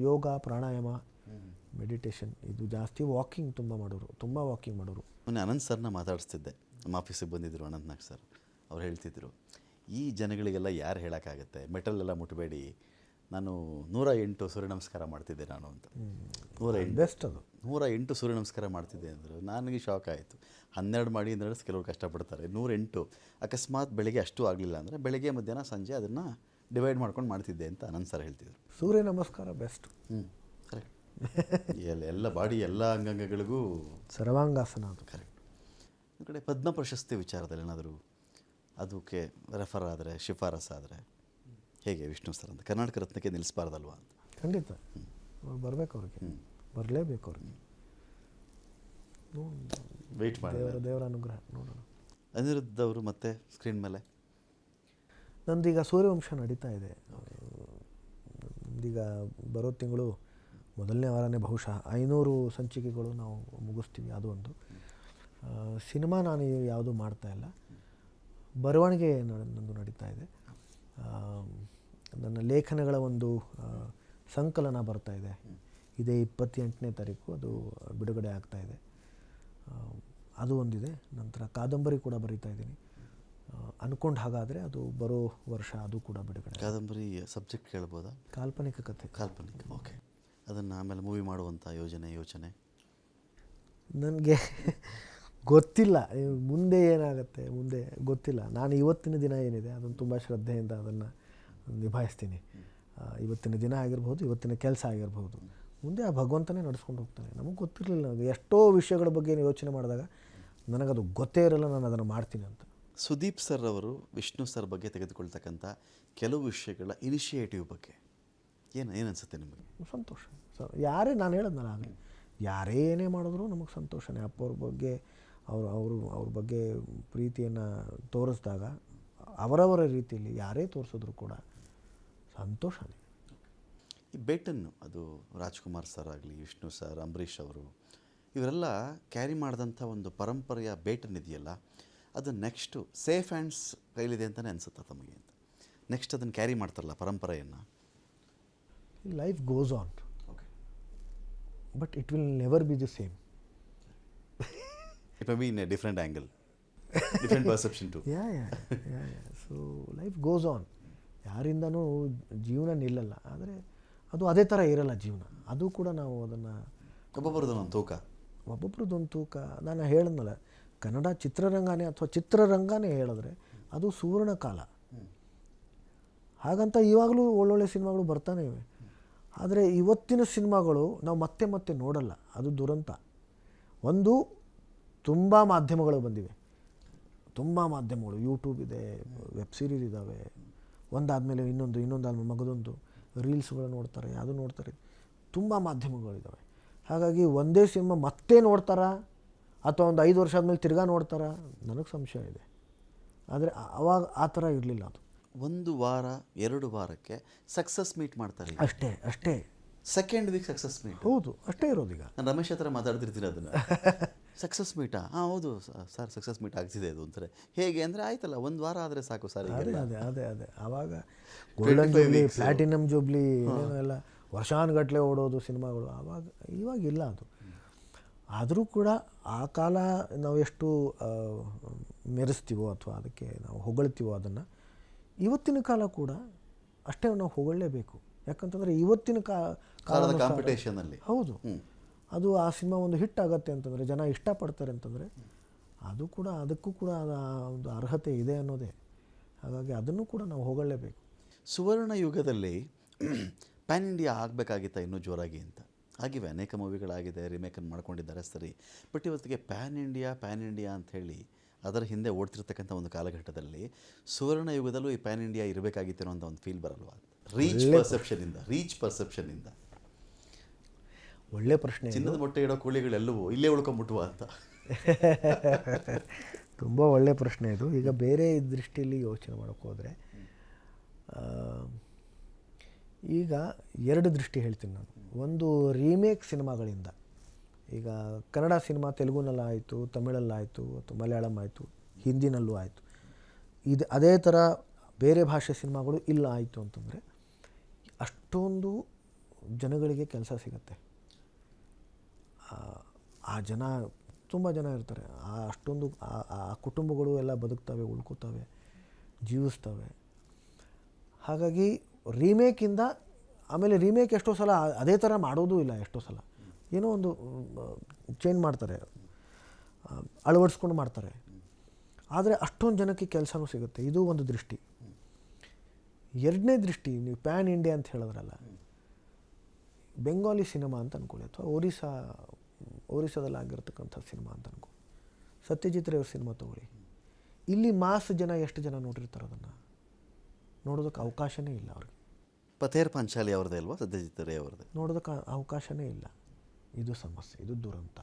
ಯೋಗ, ಪ್ರಾಣಾಯಾಮ, ಮೆಡಿಟೇಷನ್, ಇದು ಜಾಸ್ತಿ. ವಾಕಿಂಗ್ ತುಂಬ ಮಾಡೋರು. ಮೊನ್ನೆ ಅನಂತ್ ಸರ್ನ ಮಾತಾಡಿಸ್ತಿದ್ದೆ, ನಮ್ಮ ಆಫೀಸಿಗೆ ಬಂದಿದ್ದರು ಅನಂತ್ನಾಗ್ ಸರ್. ಅವ್ರು ಹೇಳ್ತಿದ್ರು, ಈ ಜನಗಳಿಗೆಲ್ಲ ಯಾರು ಹೇಳೋಕ್ಕಾಗತ್ತೆ, ಮೆಟಲ್ ಮುಟ್ಟಬೇಡಿ, ನಾನು 108 ಸೂರ್ಯ ನಮಸ್ಕಾರ ಮಾಡ್ತಿದ್ದೆ ನಾನು ಅಂತ. 108 ಬೆಸ್ಟ್. ಅದು 108 ಸೂರ್ಯ ನಮಸ್ಕಾರ ಮಾಡ್ತಿದ್ದೆ ಅಂದರು. ನನಗೆ ಶಾಕ್ ಆಯಿತು. 12 ಮಾಡಿ ಅಂದರೆ ಕೆಲವರು ಕಷ್ಟಪಡ್ತಾರೆ. 108 ಅಕಸ್ಮಾತ್ ಬೆಳಗ್ಗೆ ಅಷ್ಟು ಆಗಲಿಲ್ಲ ಅಂದರೆ ಬೆಳಗ್ಗೆ ಮಧ್ಯಾಹ್ನ ಸಂಜೆ ಅದನ್ನು ಡಿವೈಡ್ ಮಾಡ್ಕೊಂಡು ಮಾಡ್ತಿದ್ದೆ ಅಂತ ಅನಂತ್ ಸರ್ ಹೇಳ್ತಿದ್ರು. ಸೂರ್ಯ ನಮಸ್ಕಾರ ಬೆಸ್ಟ್. ಕರೆಕ್ಟ್. ಎಲ್ಲ ಬಾಡಿ ಎಲ್ಲ ಅಂಗಾಂಗಗಳಿಗೂ ಸರ್ವಾಂಗಾಸನ ಅದು. ಕರೆಕ್ಟ್. ಒಂದು ಕಡೆ ಪದ್ಮ ಪ್ರಶಸ್ತಿ ವಿಚಾರದಲ್ಲಿ ಏನಾದರೂ ಅದಕ್ಕೆ ರೆಫರ್ ಆದರೆ, ಶಿಫಾರಸ್ಸಾದರೆ ಹೇಗೆ ವಿಷ್ಣು ಸರ್ ಅಂತ? ಕರ್ನಾಟಕ ರತ್ನಕ್ಕೆ ನಿಲ್ಲಿಸಬಾರ್ದಲ್ವಾ ಅಂತ? ಖಂಡಿತ ಅವ್ರು ಬರಬೇಕು, ಅವ್ರಿಗೆ ಬರಲೇಬೇಕು. ಅವ್ರಿಗೆ ವೆಯ್ಟ್ ಮಾಡಿ, ದೇವರ ಅನುಗ್ರಹ ನೋಡೋಣ. ಅನಿರುದ್ಧ್ ಅವರು ಮತ್ತೆ ಸ್ಕ್ರೀನ್ ಮೇಲೆ ನಂದೀಗ ಸೂರ್ಯವಂಶ ನಡೀತಾ ಇದೆ. ಈಗ ಬರೋ ತಿಂಗಳು ಮೊದಲನೇ ವಾರನೇ ಬಹುಶಃ 500 ಸಂಚಿಕೆಗಳು ನಾವು ಮುಗಿಸ್ತೀವಿ. ಅದು ಒಂದು ಸಿನಿಮಾ ನಾನು ಯಾವುದೂ ಮಾಡ್ತಾಯಿಲ್ಲ, ಬರವಣಿಗೆ ನಂದು ನಡೀತಾ ಇದೆ. ನನ್ನ ಲೇಖನಗಳ ಒಂದು ಸಂಕಲನ ಬರ್ತಾಯಿದೆ. ಇದೇ 28ನೇ ತಾರೀಕು ಅದು ಬಿಡುಗಡೆ ಆಗ್ತಾಯಿದೆ. ಅದು ಒಂದಿದೆ. ನಂತರ ಕಾದಂಬರಿ ಕೂಡ ಬರೀತಾ ಇದ್ದೀನಿ. ಅಂದ್ಕೊಂಡು ಹಾಗಾದರೆ ಅದು ಬರೋ ವರ್ಷ ಅದು ಕೂಡ ಬಿಡುಗಡೆ. ಕಾದಂಬರಿ ಸಬ್ಜೆಕ್ಟ್ ಕೇಳ್ಬೋದಾ? ಕಾಲ್ಪನಿಕ ಕಥೆ. ಕಾಲ್ಪನಿಕ, ಓಕೆ. ಅದನ್ನು ಆಮೇಲೆ ಮೂವಿ ಮಾಡುವಂಥ ಯೋಚನೆ ನನಗೆ ಗೊತ್ತಿಲ್ಲ. ಮುಂದೆ ಏನಾಗುತ್ತೆ ಮುಂದೆ ಗೊತ್ತಿಲ್ಲ. ನಾನು ಇವತ್ತಿನ ದಿನ ಏನಿದೆ ಅದನ್ನು ತುಂಬ ಶ್ರದ್ಧೆಯಿಂದ ಅದನ್ನು ನಿಭಾಯಿಸ್ತೀನಿ. ಇವತ್ತಿನ ದಿನ ಆಗಿರ್ಬೋದು, ಇವತ್ತಿನ ಕೆಲಸ ಆಗಿರ್ಬೋದು, ಮುಂದೆ ಆ ಭಗವಂತನೇ ನಡೆಸ್ಕೊಂಡು ಹೋಗ್ತಾನೆ. ನಮಗೆ ಗೊತ್ತಿರಲಿಲ್ಲ. ಎಷ್ಟೋ ವಿಷಯಗಳ ಬಗ್ಗೆ ಯೋಚನೆ ಮಾಡಿದಾಗ ನನಗದು ಗೊತ್ತೇ ಇರಲ್ಲ, ನಾನು ಅದನ್ನು ಮಾಡ್ತೀನಿ ಅಂತ. ಸುದೀಪ್ ಸರ್ ಅವರು ವಿಷ್ಣು ಸರ್ ಬಗ್ಗೆ ತೆಗೆದುಕೊಳ್ತಕ್ಕಂಥ ಕೆಲವು ವಿಷಯಗಳ ಇನಿಷಿಯೇಟಿವ್ ಬಗ್ಗೆ ಏನು ಅನಿಸುತ್ತೆ ನಿಮಗೆ? ಸಂತೋಷ ಸರ್. ಯಾರೇ ನಾನು ಹೇಳಿದ್ನಲ್ಲ ಆಗಲಿ, ಯಾರೇ ಏನೇ ಮಾಡಿದ್ರು ನಮಗೆ ಸಂತೋಷನೇ. ಅಪ್ಪವ್ರ ಬಗ್ಗೆ ಅವ್ರ ಬಗ್ಗೆ ಪ್ರೀತಿಯನ್ನು ತೋರಿಸಿದಾಗ ಅವರವರ ರೀತಿಯಲ್ಲಿ ಯಾರೇ ತೋರಿಸಿದ್ರು ಕೂಡ ಸಂತೋಷನೇ. ಈ ಬೇಟನ್ನು ಅದು ರಾಜ್ಕುಮಾರ್ ಸರ್ ಆಗಲಿ, ವಿಷ್ಣು ಸರ್, ಅಂಬರೀಷ್ ಅವರು ಇವರೆಲ್ಲ ಕ್ಯಾರಿ ಮಾಡಿದಂಥ ಒಂದು ಪರಂಪರೆಯ ಬೇಟನ್ ಇದೆಯಲ್ಲ, ಅದು ನೆಕ್ಸ್ಟು ಸೇಫ್ ಹ್ಯಾಂಡ್ಸ್ ಕೈಲಿದೆ ಅಂತಲೇ ಅನಿಸುತ್ತೆ ತಮಗೆ ಅಂತ. ನೆಕ್ಸ್ಟ್ ಅದನ್ನು ಕ್ಯಾರಿ ಮಾಡ್ತಾರಲ್ಲ ಪರಂಪರೆಯನ್ನು. Life goes on, okay, but it will never be the same. It may be in a different angle, different perception too. So life goes on. ಯಾರಿಂದನೂ ಜೀವನ ನಿಲ್ಲಲ್ಲ, ಆದರೆ ಅದು ಅದೇ ಥರ ಇರಲ್ಲ ಜೀವನ. ಅದು ಕೂಡ ನಾವು ಅದನ್ನು ಒಬ್ಬೊಬ್ಬರದೊಂದು ತೂಕ, ಒಬ್ಬೊಬ್ರದ್ದೊಂದು ತೂಕ. ನಾನು ಹೇಳಿದ್ನಲ್ಲ, ಕನ್ನಡ ಚಿತ್ರರಂಗನೇ ಅಥವಾ ಚಿತ್ರರಂಗನೇ ಹೇಳಿದ್ರೆ ಅದು ಸುವರ್ಣ ಕಾಲ. ಹಾಗಂತ ಇವಾಗಲೂ ಒಳ್ಳೊಳ್ಳೆ ಸಿನಿಮಾಗಳು ಬರ್ತಾನೆ ಇವೆ. ಆದರೆ ಇವತ್ತಿನ ಸಿನಿಮಾಗಳು ನಾವು ಮತ್ತೆ ಮತ್ತೆ ನೋಡಲ್ಲ, ಅದು ದುರಂತ. ಒಂದು ತುಂಬ ಮಾಧ್ಯಮಗಳು ಬಂದಿವೆ, ತುಂಬ ಮಾಧ್ಯಮಗಳು. ಯೂಟ್ಯೂಬ್ ಇದೆ, ವೆಬ್ ಸೀರೀಸ್ ಇದ್ದಾವೆ, ಒಂದಾದಮೇಲೆ ಇನ್ನೊಂದಾದ್ಮೇಲೆ ಮಗದೊಂದು ರೀಲ್ಸ್ಗಳು ನೋಡ್ತಾರೆ, ಅದು ನೋಡ್ತಾರೆ. ತುಂಬ ಮಾಧ್ಯಮಗಳಿದ್ದಾವೆ. ಹಾಗಾಗಿ ಒಂದೇ ಸಿನಿಮಾ ಮತ್ತೆ ನೋಡ್ತಾರಾ ಅಥವಾ ಒಂದು 5 ವರ್ಷ ಆದಮೇಲೆ ತಿರ್ಗಾ ನೋಡ್ತಾರಾ, ನನಗೆ ಸಂಶಯ ಇದೆ. ಆದರೆ ಅವಾಗ ಆ ಥರ ಇರಲಿಲ್ಲ. ಅದು 1 ವಾರ 2 ವಾರಕ್ಕೆ ಸಕ್ಸಸ್ ಮೀಟ್ ಮಾಡ್ತಾರೆ. ಅಷ್ಟೇ ಸೆಕೆಂಡ್ ವೀಕ್ ಸಕ್ಸಸ್ ಮೀಟ್. ಹೌದು, ಅಷ್ಟೇ ಇರೋದೀಗ. ನಾನು ರಮೇಶ್ ಹತ್ರ ಮಾತಾಡ್ತಿರ್ತೀನಿ ಅದನ್ನು. ಸಕ್ಸಸ್ ಮೀಟಾ? ಹೌದು ಸರ್, ಸಕ್ಸಸ್ ಮೀಟ್ ಆಗ್ತಿದೆ ಅದು ಅಂತಾರೆ. ಹೇಗೆ ಅಂದರೆ ಆಯ್ತಲ್ಲ, 1 ವಾರ ಆದರೆ ಸಾಕು ಸರ್. ಅದೇ ಆವಾಗ ಗೋಲ್ಡನ್ ಜೂಬ್ಲಿ, ಪ್ಲಾಟಿನಮ್ ಜೂಬ್ಲಿ ಏನೇನೋ ಎಲ್ಲ ವರ್ಷಾನುಗಟ್ಟಲೆ ಓಡೋದು ಸಿನಿಮಾಗಳು. ಇವಾಗಿಲ್ಲ ಅದು. ಆದರೂ ಕೂಡ ಆ ಕಾಲ ನಾವು ಎಷ್ಟು ಮೆರೆಸ್ತೀವೋ ಅಥವಾ ಅದಕ್ಕೆ ನಾವು ಹೊಗಳ್ತೀವೋ ಅದನ್ನು, ಇವತ್ತಿನ ಕಾಲ ಕೂಡ ಅಷ್ಟೇ ನಾವು ಹೊಗಳಲೇಬೇಕು. ಯಾಕಂತಂದರೆ ಇವತ್ತಿನ ಕಾಲದ ಕಾಂಪಿಟೇಷನಲ್ಲಿ ಹೌದು, ಅದು ಆ ಸಿನಿಮಾ ಒಂದು ಹಿಟ್ ಆಗುತ್ತೆ ಅಂತಂದರೆ, ಜನ ಇಷ್ಟಪಡ್ತಾರೆ ಅಂತಂದರೆ, ಅದಕ್ಕೂ ಕೂಡ ಒಂದು ಅರ್ಹತೆ ಇದೆ ಅನ್ನೋದೇ. ಹಾಗಾಗಿ ಅದನ್ನು ಕೂಡ ನಾವು ಹೊಗಳಲೇಬೇಕು. ಸುವರ್ಣ ಯುಗದಲ್ಲಿ ಪ್ಯಾನ್ ಇಂಡಿಯಾ ಆಗಬೇಕಾಗಿತ್ತ ಇನ್ನೂ ಜೋರಾಗಿ ಅಂತ. ಆಗಿವೆ, ಅನೇಕ ಮೂವಿಗಳಾಗಿದೆ, ರಿಮೇಕನ್ನು ಮಾಡ್ಕೊಂಡಿದ್ದಾರೆ ಸರಿ. ಬಟ್ ಇವತ್ತಿಗೆ ಪ್ಯಾನ್ ಇಂಡಿಯಾ ಅಂಥೇಳಿ ಅದರ ಹಿಂದೆ ಓಡ್ತಿರ್ತಕ್ಕಂಥ ಒಂದು ಕಾಲಘಟ್ಟದಲ್ಲಿ ಸುವರ್ಣ ಯುಗದಲ್ಲೂ ಈ ಪ್ಯಾನ್ ಇಂಡಿಯಾ ಇರಬೇಕಾಗಿತ್ತು ಅನ್ನೋ ಒಂದು ಫೀಲ್ ಬರಲ್ವಾ? ರೀಚ್ ಪರ್ಸೆಪ್ಷನಿಂದ ಒಳ್ಳೆ ಪ್ರಶ್ನೆ. ಚಿನ್ನದ ಮೊಟ್ಟೆ ಇಡೋ ಕೋಳಿಗಳೆಲ್ಲವೂ ಇಲ್ಲೇ ಉಳ್ಕೊಂಬಿಟ್ಟುವ ಅಂತ. ತುಂಬ ಒಳ್ಳೆ ಪ್ರಶ್ನೆ ಇದು. ಈಗ ಬೇರೆ ದೃಷ್ಟಿಯಲ್ಲಿ ಯೋಚನೆ ಮಾಡೋಕ್ಕೆ ಹೋದರೆ, ಈಗ 2 ದೃಷ್ಟಿ ಹೇಳ್ತೀನಿ ನಾನು. ಒಂದು, ರೀಮೇಕ್ ಸಿನಿಮಾಗಳಿಂದ. ಈಗ ಕನ್ನಡ ಸಿನಿಮಾ ತೆಲುಗುನಲ್ಲಾಯಿತು, ತಮಿಳಲ್ಲಾಯಿತು, ಅಥವಾ ಮಲಯಾಳಂ ಆಯಿತು, ಹಿಂದಿನಲ್ಲೂ ಆಯಿತು. ಅದೇ ಥರ ಬೇರೆ ಭಾಷೆ ಸಿನಿಮಾಗಳು ಇಲ್ಲ ಆಯಿತು ಅಂತಂದರೆ ಅಷ್ಟೊಂದು ಜನಗಳಿಗೆ ಕೆಲಸ ಸಿಗುತ್ತೆ. ಆ ಜನ ತುಂಬ ಜನ ಇರ್ತಾರೆ. ಅಷ್ಟೊಂದು ಆ ಕುಟುಂಬಗಳು ಎಲ್ಲ ಬದುಕ್ತವೆ, ಉಳ್ಕೋತವೆ, ಜೀವಿಸ್ತವೆ. ಹಾಗಾಗಿ ರೀಮೇಕಿಂದ, ಆಮೇಲೆ ರೀಮೇಕ್ ಎಷ್ಟೋ ಸಲ ಅದೇ ಥರ ಮಾಡೋದೂ ಇಲ್ಲ. ಎಷ್ಟೋ ಸಲ ಏನೋ ಒಂದು ಚೇಂಜ್ ಮಾಡ್ತಾರೆ, ಅಳವಡಿಸ್ಕೊಂಡು ಮಾಡ್ತಾರೆ. ಆದರೆ ಅಷ್ಟೊಂದು ಜನಕ್ಕೆ ಕೆಲಸನೂ ಸಿಗುತ್ತೆ. ಇದು ಒಂದು ದೃಷ್ಟಿ. 2ನೇ ದೃಷ್ಟಿ, ನೀವು ಪ್ಯಾನ್ ಇಂಡಿಯಾ ಅಂತ ಹೇಳಿದ್ರಲ್ಲ, ಬೆಂಗಾಲಿ ಸಿನಿಮಾ ಅಂತ ಅಂದ್ಕೊಳ್ಳಿ, ಅಥವಾ ಒರಿಸ್ಸಾದಲ್ಲಿ ಆಗಿರ್ತಕ್ಕಂಥ ಸಿನಿಮಾ ಅಂತ ಅಂದ್ಕೊಳ್ಳಿ. ಸತ್ಯಜಿತ್ ರೇ ಅವ್ರ ಸಿನಿಮಾ ತೊಗೊಳ್ಳಿ. ಇಲ್ಲಿ ಮಾಸ್ ಜನ ಎಷ್ಟು ಜನ ನೋಡಿರ್ತಾರೆ, ಅದನ್ನು ನೋಡೋದಕ್ಕೆ ಅವಕಾಶನೇ ಇಲ್ಲ ಅವ್ರಿಗೆ. ಪಥೇರ್ ಪಾಂಚಾಲಿ ಅವ್ರದ್ದೇ ಅಲ್ವಾ, ಸತ್ಯಜಿತ್ ರೇ ಅವ್ರದ್ದೇ. ನೋಡೋದಕ್ಕೆ ಅವಕಾಶನೇ ಇಲ್ಲ. ಇದು ಸಮಸ್ಯೆ, ಇದು ದುರಂತ.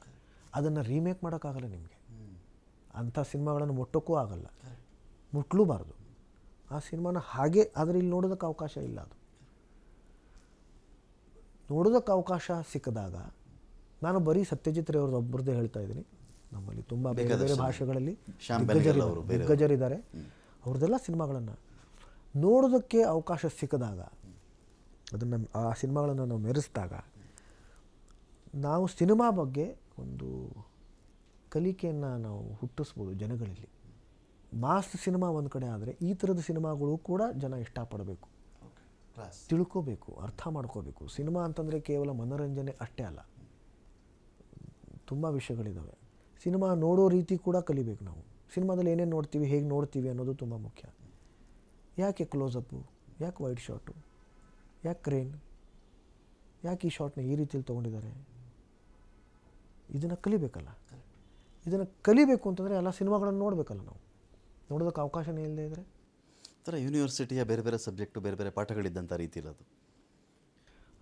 ಅದನ್ನು ರೀಮೇಕ್ ಮಾಡೋಕ್ಕಾಗಲ್ಲ ನಿಮಗೆ. ಅಂಥ ಸಿನಿಮಾಗಳನ್ನು ಮುಟ್ಟೋಕ್ಕೂ ಆಗಲ್ಲ, ಮುಟ್ಲೂಬಾರ್ದು. ಆ ಸಿನಿಮಾನ ಹಾಗೆ ಆದರೆ ಇಲ್ಲಿ ನೋಡೋದಕ್ಕೆ ಅವಕಾಶ ಇಲ್ಲ. ಅದು ನೋಡೋದಕ್ಕೆ ಅವಕಾಶ ಸಿಕ್ಕಿದಾಗ ನಾನು ಬರೀ ಸತ್ಯಜಿತ್ ರೇ ಅವ್ರದ್ದು ಒಬ್ಬರದ್ದೇ ಹೇಳ್ತಾ ಇದ್ದೀನಿ. ನಮ್ಮಲ್ಲಿ ತುಂಬ ಬೇರೆ ಬೇರೆ ಭಾಷೆಗಳಲ್ಲಿ ದಿಗ್ಗಜರಿದ್ದಾರೆ. ಅವ್ರದ್ದೆಲ್ಲ ಸಿನಿಮಾಗಳನ್ನು ನೋಡೋದಕ್ಕೆ ಅವಕಾಶ ಸಿಕ್ಕಿದಾಗ, ಅದನ್ನು ಆ ಸಿನಿಮಾಗಳನ್ನು ನಾವು ಮೆರೆಸಿದಾಗ ನಾವು ಸಿನಿಮಾ ಬಗ್ಗೆ ಒಂದು ಕಲಿಕೆಯನ್ನು ನಾವು ಹುಟ್ಟಿಸ್ಬೋದು ಜನಗಳಲ್ಲಿ. ಮಾಸ್ ಸಿನಿಮಾ ಒಂದು ಕಡೆ ಆದರೆ ಈ ಥರದ ಸಿನಿಮಾಗಳು ಕೂಡ ಜನ ಇಷ್ಟಪಡಬೇಕು, ತಿಳ್ಕೋಬೇಕು, ಅರ್ಥ ಮಾಡ್ಕೋಬೇಕು. ಸಿನಿಮಾ ಅಂತಂದರೆ ಕೇವಲ ಮನೋರಂಜನೆ ಅಷ್ಟೇ ಅಲ್ಲ, ತುಂಬ ವಿಷಯಗಳಿದ್ದಾವೆ. ಸಿನಿಮಾ ನೋಡೋ ರೀತಿ ಕೂಡ ಕಲಿಬೇಕು ನಾವು. ಸಿನಿಮಾದಲ್ಲಿ ಏನೇನು ನೋಡ್ತೀವಿ, ಹೇಗೆ ನೋಡ್ತೀವಿ ಅನ್ನೋದು ತುಂಬ ಮುಖ್ಯ. ಯಾಕೆ ಕ್ಲೋಸಪ್ಪು, ಯಾಕೆ ವೈಡ್ ಶಾಟು, ಯಾಕೆ ಕ್ರೇನ್, ಯಾಕೆ ಈ ಶಾಟ್ನ ಈ ರೀತಿಯಲ್ಲಿ ತೊಗೊಂಡಿದ್ದಾರೆ, ಇದನ್ನು ಕಲಿಬೇಕಲ್ಲ. ಇದನ್ನು ಕಲಿಬೇಕು ಅಂತಂದರೆ ಎಲ್ಲ ಸಿನಿಮಾಗಳನ್ನು ನೋಡಬೇಕಲ್ಲ. ನಾವು ನೋಡೋದಕ್ಕೆ ಅವಕಾಶನೇ ಇಲ್ಲದೆ ಇದ್ದರೆ ಥರ ಯೂನಿವರ್ಸಿಟಿಯ ಬೇರೆ ಬೇರೆ ಸಬ್ಜೆಕ್ಟು ಬೇರೆ ಬೇರೆ ಪಾಠಗಳಿದ್ದಂಥ ರೀತಿ ಇರೋದು.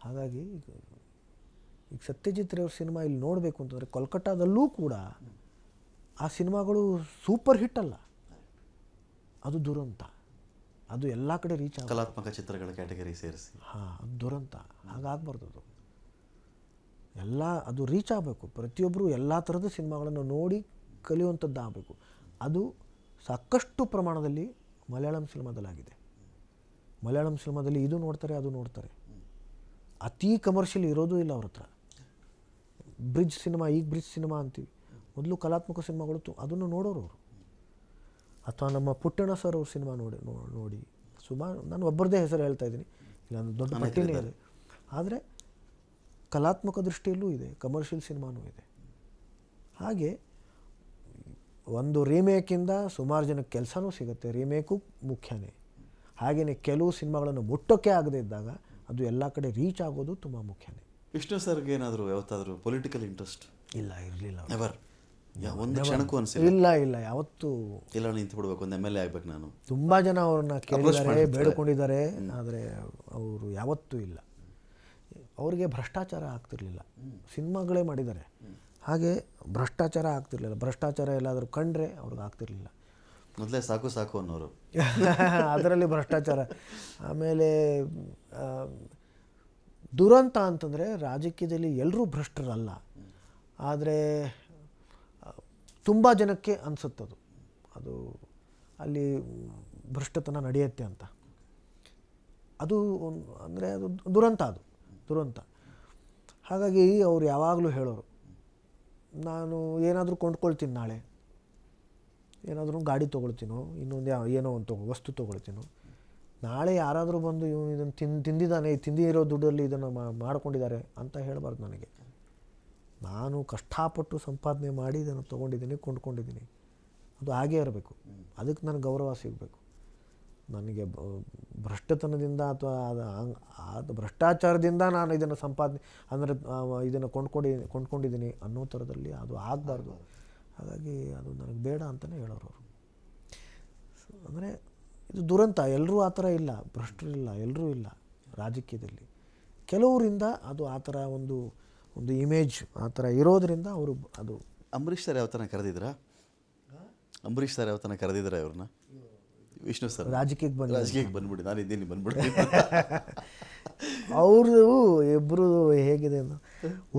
ಹಾಗಾಗಿ ಈಗ ಸತ್ಯಜಿತ್ ರೇ ಅವ್ರ ಸಿನಿಮಾ ಇಲ್ಲಿ ನೋಡಬೇಕು ಅಂತಂದರೆ ಕೋಲ್ಕತ್ತಾದಲ್ಲೂ ಕೂಡ ಆ ಸಿನಿಮಾಗಳು ಸೂಪರ್ ಹಿಟ್ ಅಲ್ಲ, ಅದು ದುರಂತ. ಅದು ಎಲ್ಲ ಕಡೆ ರೀಚ್ ಆಗ ಕಲಾತ್ಮಕ ಚಿತ್ರಗಳ ಕ್ಯಾಟಗರಿ ಸೇರಿಸಿ. ಅದು ದುರಂತ. ಹಾಗಾಗಬಾರ್ದು. ಅದು ಎಲ್ಲ ಅದು ರೀಚ್ ಆಗಬೇಕು. ಪ್ರತಿಯೊಬ್ಬರು ಎಲ್ಲ ಥರದ ಸಿನಿಮಾಗಳನ್ನು ನೋಡಿ ಕಲಿಯುವಂಥದ್ದು ಆಗಬೇಕು. ಅದು ಸಾಕಷ್ಟು ಪ್ರಮಾಣದಲ್ಲಿ ಮಲಯಾಳಂ ಸಿನಿಮಾದಲ್ಲಾಗಿದೆ. ಮಲಯಾಳಂ ಸಿನಿಮಾದಲ್ಲಿ ಇದು ನೋಡ್ತಾರೆ, ಅದು ನೋಡ್ತಾರೆ. ಅತಿ ಕಮರ್ಷಿಯಲ್ ಇರೋದೂ ಇಲ್ಲ ಅವ್ರ ಹತ್ರ. ಬ್ರಿಡ್ಜ್ ಸಿನಿಮಾ, ಈಗ ಬ್ರಿಡ್ಜ್ ಸಿನಿಮಾ ಅಂತೀವಿ. ಮೊದಲು ಕಲಾತ್ಮಕ ಸಿನಿಮಾಗಳು ಅದನ್ನು ನೋಡೋರು ಅವರು. ಅಥವಾ ನಮ್ಮ ಪುಟ್ಟಣ್ಣ ಸರ್ ಅವ್ರ ಸಿನಿಮಾ ನೋಡಿ ಸುಮಾರು, ನಾನು ಒಬ್ಬರದೇ ಹೆಸರು ಹೇಳ್ತಾ ಇದ್ದೀನಿ, ಇಲ್ಲ ಒಂದು ದೊಡ್ಡ ಪಟ್ಟಿನೇ ಇದೆ. ಆದರೆ ಕಲಾತ್ಮಕ ದೃಷ್ಟಿಯಲ್ಲೂ ಇದೆ, ಕಮರ್ಷಿಯಲ್ ಸಿನಿಮಾನೂ ಇದೆ. ಹಾಗೆ ಒಂದು ರೀಮೇಕಿಂದ ಸುಮಾರು ಜನಕ್ಕೆ ಕೆಲಸನೂ ಸಿಗುತ್ತೆ, ರೀಮೇಕು ಮುಖ್ಯನೇ. ಹಾಗೆಯೇ ಕೆಲವು ಸಿನಿಮಾಗಳನ್ನು ಮುಟ್ಟೋಕ್ಕೆ ಆಗದೇ ಇದ್ದಾಗ ಅದು ಎಲ್ಲ ಕಡೆ ರೀಚ್ ಆಗೋದು ತುಂಬ ಮುಖ್ಯನೇ. ವಿಷ್ಣು ಸರ್ಗೆ ಏನಾದರೂ ಯಾವತ್ತಾದರೂ ಪೊಲಿಟಿಕಲ್ ಇಂಟ್ರೆಸ್ಟ್? ಇಲ್ಲ, ಇರಲಿಲ್ಲ. ನೆವರ್, ಒಂದು ಕ್ಷಣಕ್ಕೂ ಅನಿಸಿಲ್ಲ? ಇಲ್ಲ, ಯಾವತ್ತೂ ಇಲ್ಲ. ನಿಂತು ಬಿಡ್ಬೇಕು, ಒಂದು MLA ಆಗ್ಬೇಕು ನಾನು. ತುಂಬ ಜನ ಅವ್ರನ್ನ ಕೇಳಿದ್ದಾರೆ, ಬೇಡಿಕೊಂಡಿದ್ದಾರೆ, ಆದರೆ ಅವರು ಯಾವತ್ತೂ ಇಲ್ಲ. ಅವ್ರಿಗೆ ಭ್ರಷ್ಟಾಚಾರ ಆಗ್ತಿರ್ಲಿಲ್ಲ. ಸಿನಿಮಾಗಳೇ ಮಾಡಿದ್ದಾರೆ, ಹಾಗೆ ಭ್ರಷ್ಟಾಚಾರ ಆಗ್ತಿರ್ಲಿಲ್ಲ. ಭ್ರಷ್ಟಾಚಾರ ಎಲ್ಲಾದರೂ ಕಂಡ್ರೆ ಅವ್ರಿಗೆ ಆಗ್ತಿರ್ಲಿಲ್ಲ. ಮೊದಲೇ ಸಾಕು ಸಾಕು ಅನ್ನೋರು. ಅದರಲ್ಲಿ ಭ್ರಷ್ಟಾಚಾರ. ಆಮೇಲೆ ದುರಂತ ಅಂತಂದರೆ ರಾಜಕೀಯದಲ್ಲಿ ಎಲ್ಲರೂ ಭ್ರಷ್ಟರಲ್ಲ, ಆದರೆ ತುಂಬ ಜನಕ್ಕೆ ಅನಿಸುತ್ತದು ಅದು ಅಲ್ಲಿ ಭ್ರಷ್ಟತನ ನಡೆಯುತ್ತೆ ಅಂತ. ಅದು ಅಂದರೆ ಅದು ದುರಂತ. ಹಾಗಾಗಿ ಅವ್ರು ಯಾವಾಗಲೂ ಹೇಳೋರು, ನಾನು ಏನಾದರೂ ಕೊಂಡ್ಕೊಳ್ತೀನಿ, ನಾಳೆ ಏನಾದರೂ ಗಾಡಿ ತೊಗೊಳ್ತೀನೋ, ಇನ್ನೊಂದು ಏನೋ ಒಂದು ವಸ್ತು ತೊಗೊಳ್ತೀನೋ, ನಾಳೆ ಯಾರಾದರೂ ಬಂದು ಇವನು ಇದನ್ನು ತಿಂದಿದ್ದಾನೆ, ತಿಂದಿರೋ ದುಡ್ಡಲ್ಲಿ ಇದನ್ನು ಮಾಡ್ಕೊಂಡಿದ್ದಾರೆ ಅಂತ ಹೇಳಬಾರ್ದು ನನಗೆ. ನಾನು ಕಷ್ಟಪಟ್ಟು ಸಂಪಾದನೆ ಮಾಡಿ ಇದನ್ನು ತೊಗೊಂಡಿದ್ದೀನಿ, ಕೊಂಡ್ಕೊಂಡಿದ್ದೀನಿ. ಅದು ಹಾಗೇ ಇರಬೇಕು. ಅದಕ್ಕೆ ನನಗೆ ಗೌರವ ಸಿಗಬೇಕು. ನನಗೆ ಭ್ರಷ್ಟತನದಿಂದ ಅಥವಾ ಅದು ಭ್ರಷ್ಟಾಚಾರದಿಂದ ನಾನು ಇದನ್ನು ಸಂಪಾದನೆ ಅಂದರೆ ಇದನ್ನು ಕೊಂಡ್ಕೊಂಡಿದ್ದೀನಿ ಅನ್ನೋ ಥರದಲ್ಲಿ ಅದು ಆಗಬಾರ್ದು. ಹಾಗಾಗಿ ಅದು ನನಗೆ ಬೇಡ ಅಂತಲೇ ಹೇಳೋರು ಅವರು. ಅಂದರೆ ಇದು ದುರಂತ. ಎಲ್ಲರೂ ಆ ಥರ ಇಲ್ಲ, ಭ್ರಷ್ಟರಿಲ್ಲ, ಎಲ್ಲರೂ ಇಲ್ಲ ರಾಜಕೀಯದಲ್ಲಿ. ಕೆಲವರಿಂದ ಅದು ಆ ಥರ ಒಂದು ಇಮೇಜ್ ಆ ಥರ ಇರೋದರಿಂದ ಅವರು ಅದು. ಅಂಬರೀಷ್ ಸರ್ ಯಾವತ್ತನ ಕರೆದಿದ್ರಾ? ಅಂಬರೀಷ್ ಸರ್ ಯಾವತ್ತನ ಕರೆದಿದ್ದೀರಾ ಇವ್ರನ್ನ? ವಿಷ್ಣು ಸರ್ ರಾಜಕೀಯಕ್ಕೆ ಬಂದ್ಬಿಡಿ, ನಾನು ಇದ್ದೀನಿ, ಬಂದ್ಬಿಡಿ. ಅವರು ಇಬ್ಬರು ಹೇಗಿದೆ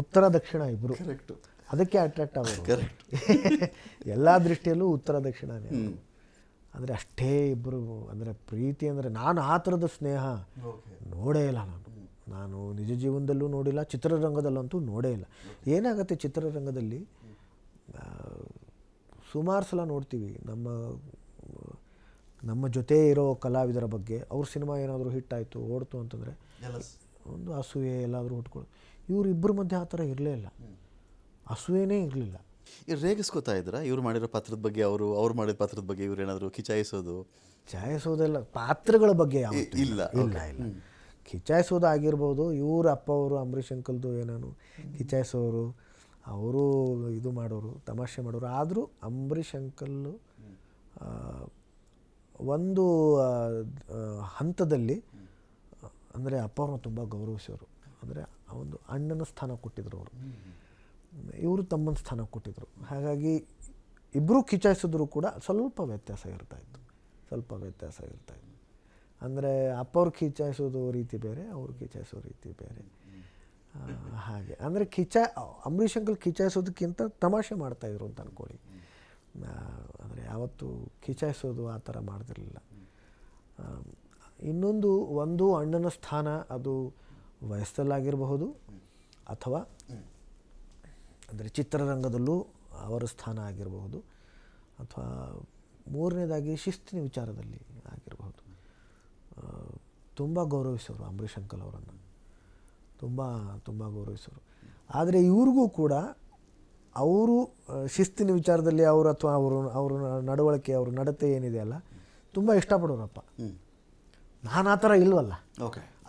ಉತ್ತರ ದಕ್ಷಿಣ ಇಬ್ಬರು, ಕರೆಕ್ಟು. ಅದಕ್ಕೆ ಅಟ್ರಾಕ್ಟ್ ಆಗೋದು. ಕರೆಕ್ಟ್. ಎಲ್ಲ ದೃಷ್ಟಿಯಲ್ಲೂ ಉತ್ತರ ದಕ್ಷಿಣನೇ. ಅಂದರೆ ಅಷ್ಟೇ ಇಬ್ಬರು ಅಂದರೆ ಪ್ರೀತಿ ಅಂದರೆ ನಾನು ಆ ಥರದ ಸ್ನೇಹ ನೋಡೇ ಇಲ್ಲ. ನಾನು ನಿಜ ಜೀವನದಲ್ಲೂ ನೋಡಿಲ್ಲ, ಚಿತ್ರರಂಗದಲ್ಲಂತೂ ನೋಡೇ ಇಲ್ಲ. ಏನಾಗುತ್ತೆ ಚಿತ್ರರಂಗದಲ್ಲಿ ಸುಮಾರು ಸಲ ನೋಡ್ತೀವಿ ನಮ್ಮ ಜೊತೆ ಇರೋ ಕಲಾವಿದರ ಬಗ್ಗೆ ಅವ್ರ ಸಿನಿಮಾ ಏನಾದರೂ ಹಿಟ್ ಆಯಿತು, ಓಡ್ತು ಅಂತಂದರೆ ಒಂದು ಅಸೂಯೆ ಎಲ್ಲಾದರೂ ಹುಟ್ಕೊಳ್ಳೋದು. ಇವರಿಬ್ಬರ ಮಧ್ಯೆ ಆ ಥರ ಇರಲೇ ಇಲ್ಲ, ಅಸೂಯೆನೇ ಇರಲಿಲ್ಲ. ಇವ್ರು ರೇಗಿಸ್ಕೋತಾ ಇದ್ರ ಇವ್ರು ಮಾಡಿರೋ ಪಾತ್ರದ ಬಗ್ಗೆ, ಅವ್ರು ಮಾಡಿದ ಪಾತ್ರದ ಬಗ್ಗೆ ಇವ್ರು ಏನಾದರೂ ಕಿಚಾಯಿಸೋದೆಲ್ಲ ಪಾತ್ರಗಳ ಬಗ್ಗೆ ಇಲ್ಲ. ಕಿಚಾಯಿಸೋದು ಆಗಿರ್ಬೋದು. ಇವ್ರ ಅಪ್ಪ ಅವರು ಅಂಬರೀಷ್ ಅಂಕಲ್ದು ಏನಾನು ಕಿಚಾಯಿಸೋರು, ಅವರು ಇದು ಮಾಡೋರು, ತಮಾಷೆ ಮಾಡೋರು. ಆದರೂ ಅಂಬರೀಷ್ ಅಂಕಲ್ಲು ಒಂದು ಹಂತದಲ್ಲಿ ಅಂದರೆ ಅಪ್ಪ ಅವ್ರನ್ನ ತುಂಬ ಗೌರವಿಸೋರು. ಅಂದರೆ ಒಂದು ಅಣ್ಣನ ಸ್ಥಾನ ಕೊಟ್ಟಿದ್ರು ಅವರು, ಇವರು ತಮ್ಮನ ಸ್ಥಾನ ಕೊಟ್ಟಿದ್ರು. ಹಾಗಾಗಿ ಇಬ್ಬರೂ ಕಿಚಾಯಿಸಿದ್ರು ಕೂಡ ಸ್ವಲ್ಪ ವ್ಯತ್ಯಾಸ ಇರ್ತಾಯಿತ್ತು. ಅಂದರೆ ಅಪ್ಪವ್ರು ಕಿಚಾಯಿಸೋದು ರೀತಿ ಬೇರೆ, ಅವ್ರು ಕಿಚಾಯಿಸೋ ರೀತಿ ಬೇರೆ. ಹಾಗೆ ಅಂದರೆ ಅಂಬರೀಷ್ ಅಂಕಲ್ ಕಿಚಾಯಿಸೋದಕ್ಕಿಂತ ತಮಾಷೆ ಮಾಡ್ತಾಯಿದ್ರು ಅಂತ ಅಂದ್ಕೊಳ್ಳಿ. ಅಂದರೆ ಯಾವತ್ತೂ ಕಿಚಾಯಿಸೋದು ಆ ಥರ ಮಾಡ್ತಿರಲಿಲ್ಲ. ಒಂದು ಅಣ್ಣನ ಸ್ಥಾನ ಅದು ವಯಸ್ಸಲ್ಲಾಗಿರಬಹುದು, ಅಥವಾ ಅಂದರೆ ಚಿತ್ರರಂಗದಲ್ಲೂ ಅವರ ಸ್ಥಾನ ಆಗಿರಬಹುದು, ಅಥವಾ ಮೂರನೇದಾಗಿ ಶಿಸ್ತಿನ ವಿಚಾರದಲ್ಲಿ ಆಗಿರಬಹುದು. ತುಂಬ ಗೌರವಿಸೋರು ಅಂಬರೀಷ್ ಅಂಕಲ್ ಅವರನ್ನು, ತುಂಬ ಗೌರವಿಸೋರು. ಆದರೆ ಇವ್ರಿಗೂ ಕೂಡ ಅವರು ಶಿಸ್ತಿನ ವಿಚಾರದಲ್ಲಿ ಅವರು ಅಥವಾ ಅವರು ನಡವಳಿಕೆ, ಅವ್ರ ನಡತೆ ಏನಿದೆ ಅಲ್ಲ, ತುಂಬ ಇಷ್ಟಪಡೋರಪ್ಪ. ನಾನು ಆ ಥರ ಇಲ್ವಲ್ಲ,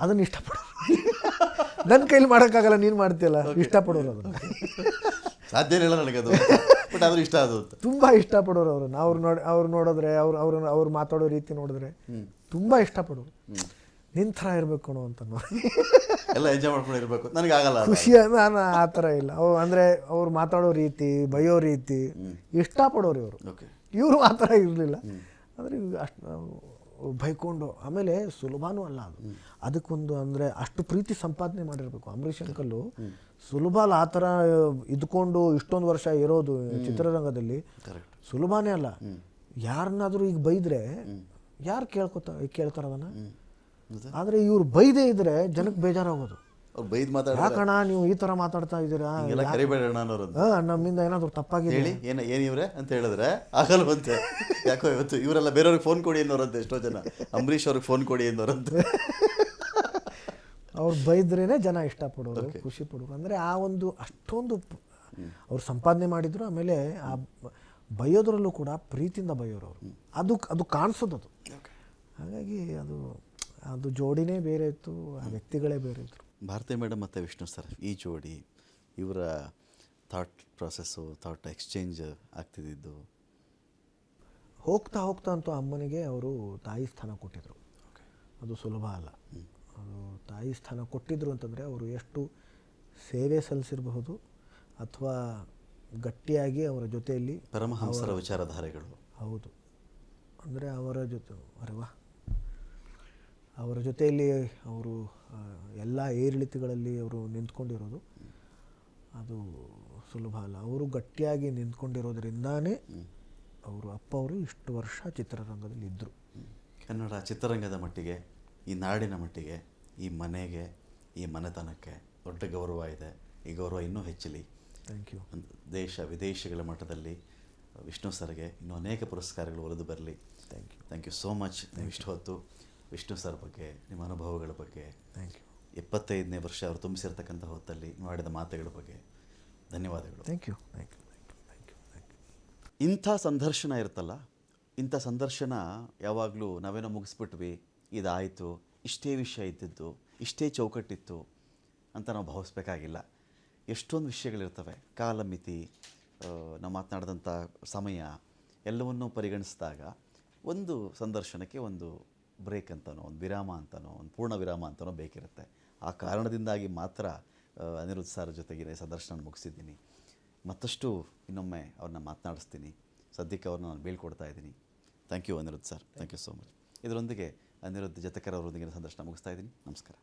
ಅದನ್ನು ಇಷ್ಟಪಡೋರು. ನನ್ನ ಕೈಲಿ ಮಾಡೋಕ್ಕಾಗಲ್ಲ, ನೀನು ಮಾಡ್ತೀಯಲ್ಲ, ಇಷ್ಟಪಡೋರು ಅದನ್ನು. ಸಾಧ್ಯನೇ ಇಲ್ಲ ನನಗೆ ಅದು, ಬಟ್ ಆದರೂ ಇಷ್ಟ ಅದು. ತುಂಬ ಇಷ್ಟಪಡೋರು ಅವ್ರನ್ನ. ಅವ್ರು ನೋಡಿದ್ರೆ, ಅವ್ರು ಮಾತಾಡೋ ರೀತಿ ನೋಡಿದ್ರೆ ತುಂಬ ಇಷ್ಟಪಡೋರು. ನಿನ್ನ ಥರ ಇರಬೇಕು ಅನ್ನೋ ಅಂತ ಎಲ್ಲ ಎಂಜಾಯ್ ಮಾಡ್ಕೊಂಡು ಇರಬೇಕು, ನನಗೆ ಆಗಲ್ಲ ಖುಷಿ. ನಾನು ಆ ಥರ ಇಲ್ಲ. ಅಂದರೆ ಅವ್ರು ಮಾತಾಡೋ ರೀತಿ, ಬೈಯೋ ರೀತಿ ಇಷ್ಟಪಡೋರು ಇವರು. ಇವರು ಆ ಥರ ಇರಲಿಲ್ಲ. ಅಂದರೆ ಅಷ್ಟು ಬೈಕೊಂಡು, ಆಮೇಲೆ ಸುಲಭನೂ ಅಲ್ಲ ಅದು. ಅದಕ್ಕೊಂದು ಅಂದರೆ ಅಷ್ಟು ಪ್ರೀತಿ ಸಂಪಾದನೆ ಮಾಡಿರಬೇಕು ಅಂಬರೀಷ್ ಅಂಕಲ್ಲು. ಸುಲಭ ಅಲ್ಲ ಆ ಥರ ಇದ್ಕೊಂಡು ಇಷ್ಟೊಂದು ವರ್ಷ ಇರೋದು ಚಿತ್ರರಂಗದಲ್ಲಿ, ಸುಲಭನೇ ಅಲ್ಲ. ಯಾರನ್ನಾದರೂ ಈಗ ಬೈದರೆ ಯಾರು ಕೇಳ್ತಾರೆ ಅದನ್ನು. ಆದರೆ ಇವ್ರು ಬೈದೇ ಇದ್ರೆ ಜನಕ್ಕೆ ಬೇಜಾರಾಗೋದು. ಯಾಕಣ್ಣ ನೀವು ಈ ಥರ ಮಾತಾಡ್ತಾ ಇದ್ದೀರಾ, ನಮ್ಮಿಂದ ಏನಾದರೂ ತಪ್ಪಾಗಿದೆ ಏನಿವ್ರೆ ಅಂತ ಹೇಳಿದ್ರೆ ಆಗಲ್ವಂತೆ. ಯಾಕೋ ಇವತ್ತು ಇವರೆಲ್ಲ ಬೇರೆಯವ್ರಿಗೆ ಫೋನ್ ಕೊಡಿ ಅನ್ನೋರಂತೆ, ಎಷ್ಟೋ ಜನ ಅಂಬರೀಷ್ ಅವ್ರಿಗೆ ಫೋನ್ ಕೊಡಿ ಅನ್ನೋರಂತೆ. ಅವ್ರು ಬೈದ್ರೇ ಜನ ಇಷ್ಟಪಡೋರು, ಖುಷಿ ಪಡೋರು. ಅಂದರೆ ಆ ಒಂದು ಅಷ್ಟೊಂದು ಅವ್ರು ಸಂಪಾದನೆ ಮಾಡಿದ್ರು. ಆಮೇಲೆ ಆ ಬೈಯೋದ್ರಲ್ಲೂ ಕೂಡ ಪ್ರೀತಿಯಿಂದ ಬೈಯೋರು ಅವರು. ಅದು ಕಾಣಿಸೋದು ಅದು. ಹಾಗಾಗಿ ಅದು ಜೋಡಿನೇ ಬೇರೆ ಇತ್ತು, ಆ ವ್ಯಕ್ತಿಗಳೇ ಬೇರೆ ಇತ್ತು. ಭಾರತಿ ಮೇಡಮ್ ಮತ್ತು ವಿಷ್ಣು ಸರ್, ಈ ಜೋಡಿ, ಇವರ ಥಾಟ್ ಪ್ರಾಸೆಸ್ಸು, ಥಾಟ್ ಎಕ್ಸ್ಚೇಂಜ್ ಆಗ್ತಿದ್ದು ಹೋಗ್ತಾ ಅಂತೂ ಅಮ್ಮನಿಗೆ ಅವರು ತಾಯಿ ಸ್ಥಾನ ಕೊಟ್ಟಿದ್ರು. ಅದು ಸುಲಭ ಅಲ್ಲ. ಅದು ತಾಯಿ ಸ್ಥಾನ ಕೊಟ್ಟಿದ್ರು ಅಂತಂದರೆ ಅವರು ಎಷ್ಟು ಸೇವೆ ಸಲ್ಲಿಸಿರಬಹುದು, ಅಥವಾ ಗಟ್ಟಿಯಾಗಿ ಅವರ ಜೊತೆಯಲ್ಲಿ ಪರಮಹಂಸರ ವಿಚಾರಧಾರೆಗಳು. ಹೌದು. ಅಂದರೆ ಅವರ ಜೊತೆಯಲ್ಲಿ ಅವರು ಎಲ್ಲ ಏರಿಳಿತಗಳಲ್ಲಿ ಅವರು ನಿಂತ್ಕೊಂಡಿರೋದು ಅದು ಸುಲಭ ಅಲ್ಲ. ಅವರು ಗಟ್ಟಿಯಾಗಿ ನಿಂತ್ಕೊಂಡಿರೋದ್ರಿಂದಾನೇ ಅವರು ಅಪ್ಪವರು ಇಷ್ಟು ವರ್ಷ ಚಿತ್ರರಂಗದಲ್ಲಿ ಇದ್ದರು. ಕನ್ನಡ ಚಿತ್ರರಂಗದ ಮಟ್ಟಿಗೆ, ಈ ನಾಡಿನ ಮಟ್ಟಿಗೆ, ಈ ಮನೆಗೆ, ಈ ಮನೆತನಕ್ಕೆ ದೊಡ್ಡ ಗೌರವ ಇದೆ. ಈ ಗೌರವ ಇನ್ನೂ ಹೆಚ್ಚಲಿ. Thank you. ದೇಶ ವಿದೇಶಗಳ ಮಟ್ಟದಲ್ಲಿ ವಿಷ್ಣು ಸರ್ಗೆ ಇನ್ನೂ ಅನೇಕ ಪುರಸ್ಕಾರಗಳು ಒಲಿದು ಬರಲಿ. Thank you so much. ನೀವು ಇಷ್ಟು ಹೊತ್ತು ವಿಷ್ಣು ಸರ್ ಬಗ್ಗೆ, ನಿಮ್ಮ ಅನುಭವಗಳ ಬಗ್ಗೆ, ಥ್ಯಾಂಕ್ ಯು. 75ನೇ ವರ್ಷ ಅವರು ತುಂಬಿಸಿರ್ತಕ್ಕಂಥ ಹೊತ್ತಲ್ಲಿ ಮಾಡಿದ ಮಾತುಗಳ ಬಗ್ಗೆ ಧನ್ಯವಾದಗಳು. Thank you. ಇಂಥ ಸಂದರ್ಶನ ಇರುತ್ತಲ್ಲ, ಇಂಥ ಸಂದರ್ಶನ ಯಾವಾಗಲೂ ನಾವೇನೋ ಮುಗಿಸ್ಬಿಟ್ವಿ, ಇದಾಯಿತು, ಇಷ್ಟೇ ವಿಷಯ ಇದ್ದಿದ್ದು, ಇಷ್ಟೇ ಚೌಕಟ್ಟಿತ್ತು ಅಂತ ನಾವು ಭಾವಿಸ್ಬೇಕಾಗಿಲ್ಲ. ಎಷ್ಟೊಂದು ವಿಷಯಗಳಿರ್ತವೆ. ಕಾಲಮಿತಿ, ನಾವು ಮಾತನಾಡಿದಂಥ ಸಮಯ ಎಲ್ಲವನ್ನೂ ಪರಿಗಣಿಸಿದಾಗ ಒಂದು ಸಂದರ್ಶನಕ್ಕೆ ಒಂದು ಬ್ರೇಕ್ ಅಂತನೋ, ಒಂದು ವಿರಾಮ ಅಂತನೋ, ಒಂದು ಪೂರ್ಣ ವಿರಾಮ ಅಂತನೋ ಬೇಕಿರುತ್ತೆ. ಆ ಕಾರಣದಿಂದಾಗಿ ಮಾತ್ರ ಅನಿರುದ್ಧ್ ಸರ್ ಜೊತೆಗೆ ಸಂದರ್ಶನ ಮುಗಿಸಿದ್ದೀನಿ. ಮತ್ತಷ್ಟು ಇನ್ನೊಮ್ಮೆ ಅವ್ರನ್ನ ಮಾತನಾಡಿಸ್ತೀನಿ. ಸದ್ಯಕ್ಕೆ ಅವ್ರನ್ನ ನಾನು ಬೀಳ್ಕೊಡ್ತಾ ಇದ್ದೀನಿ. Thank you Anirudh sir, thank you so much. ಇದರೊಂದಿಗೆ ಅನಿರುದ್ಧ್ ಜತೆಕರ್ ಅವರೊಂದಿಗಿನ ಸಂದರ್ಶನ ಮುಗಿಸ್ತಾ ಇದ್ದೀನಿ. ನಮಸ್ಕಾರ.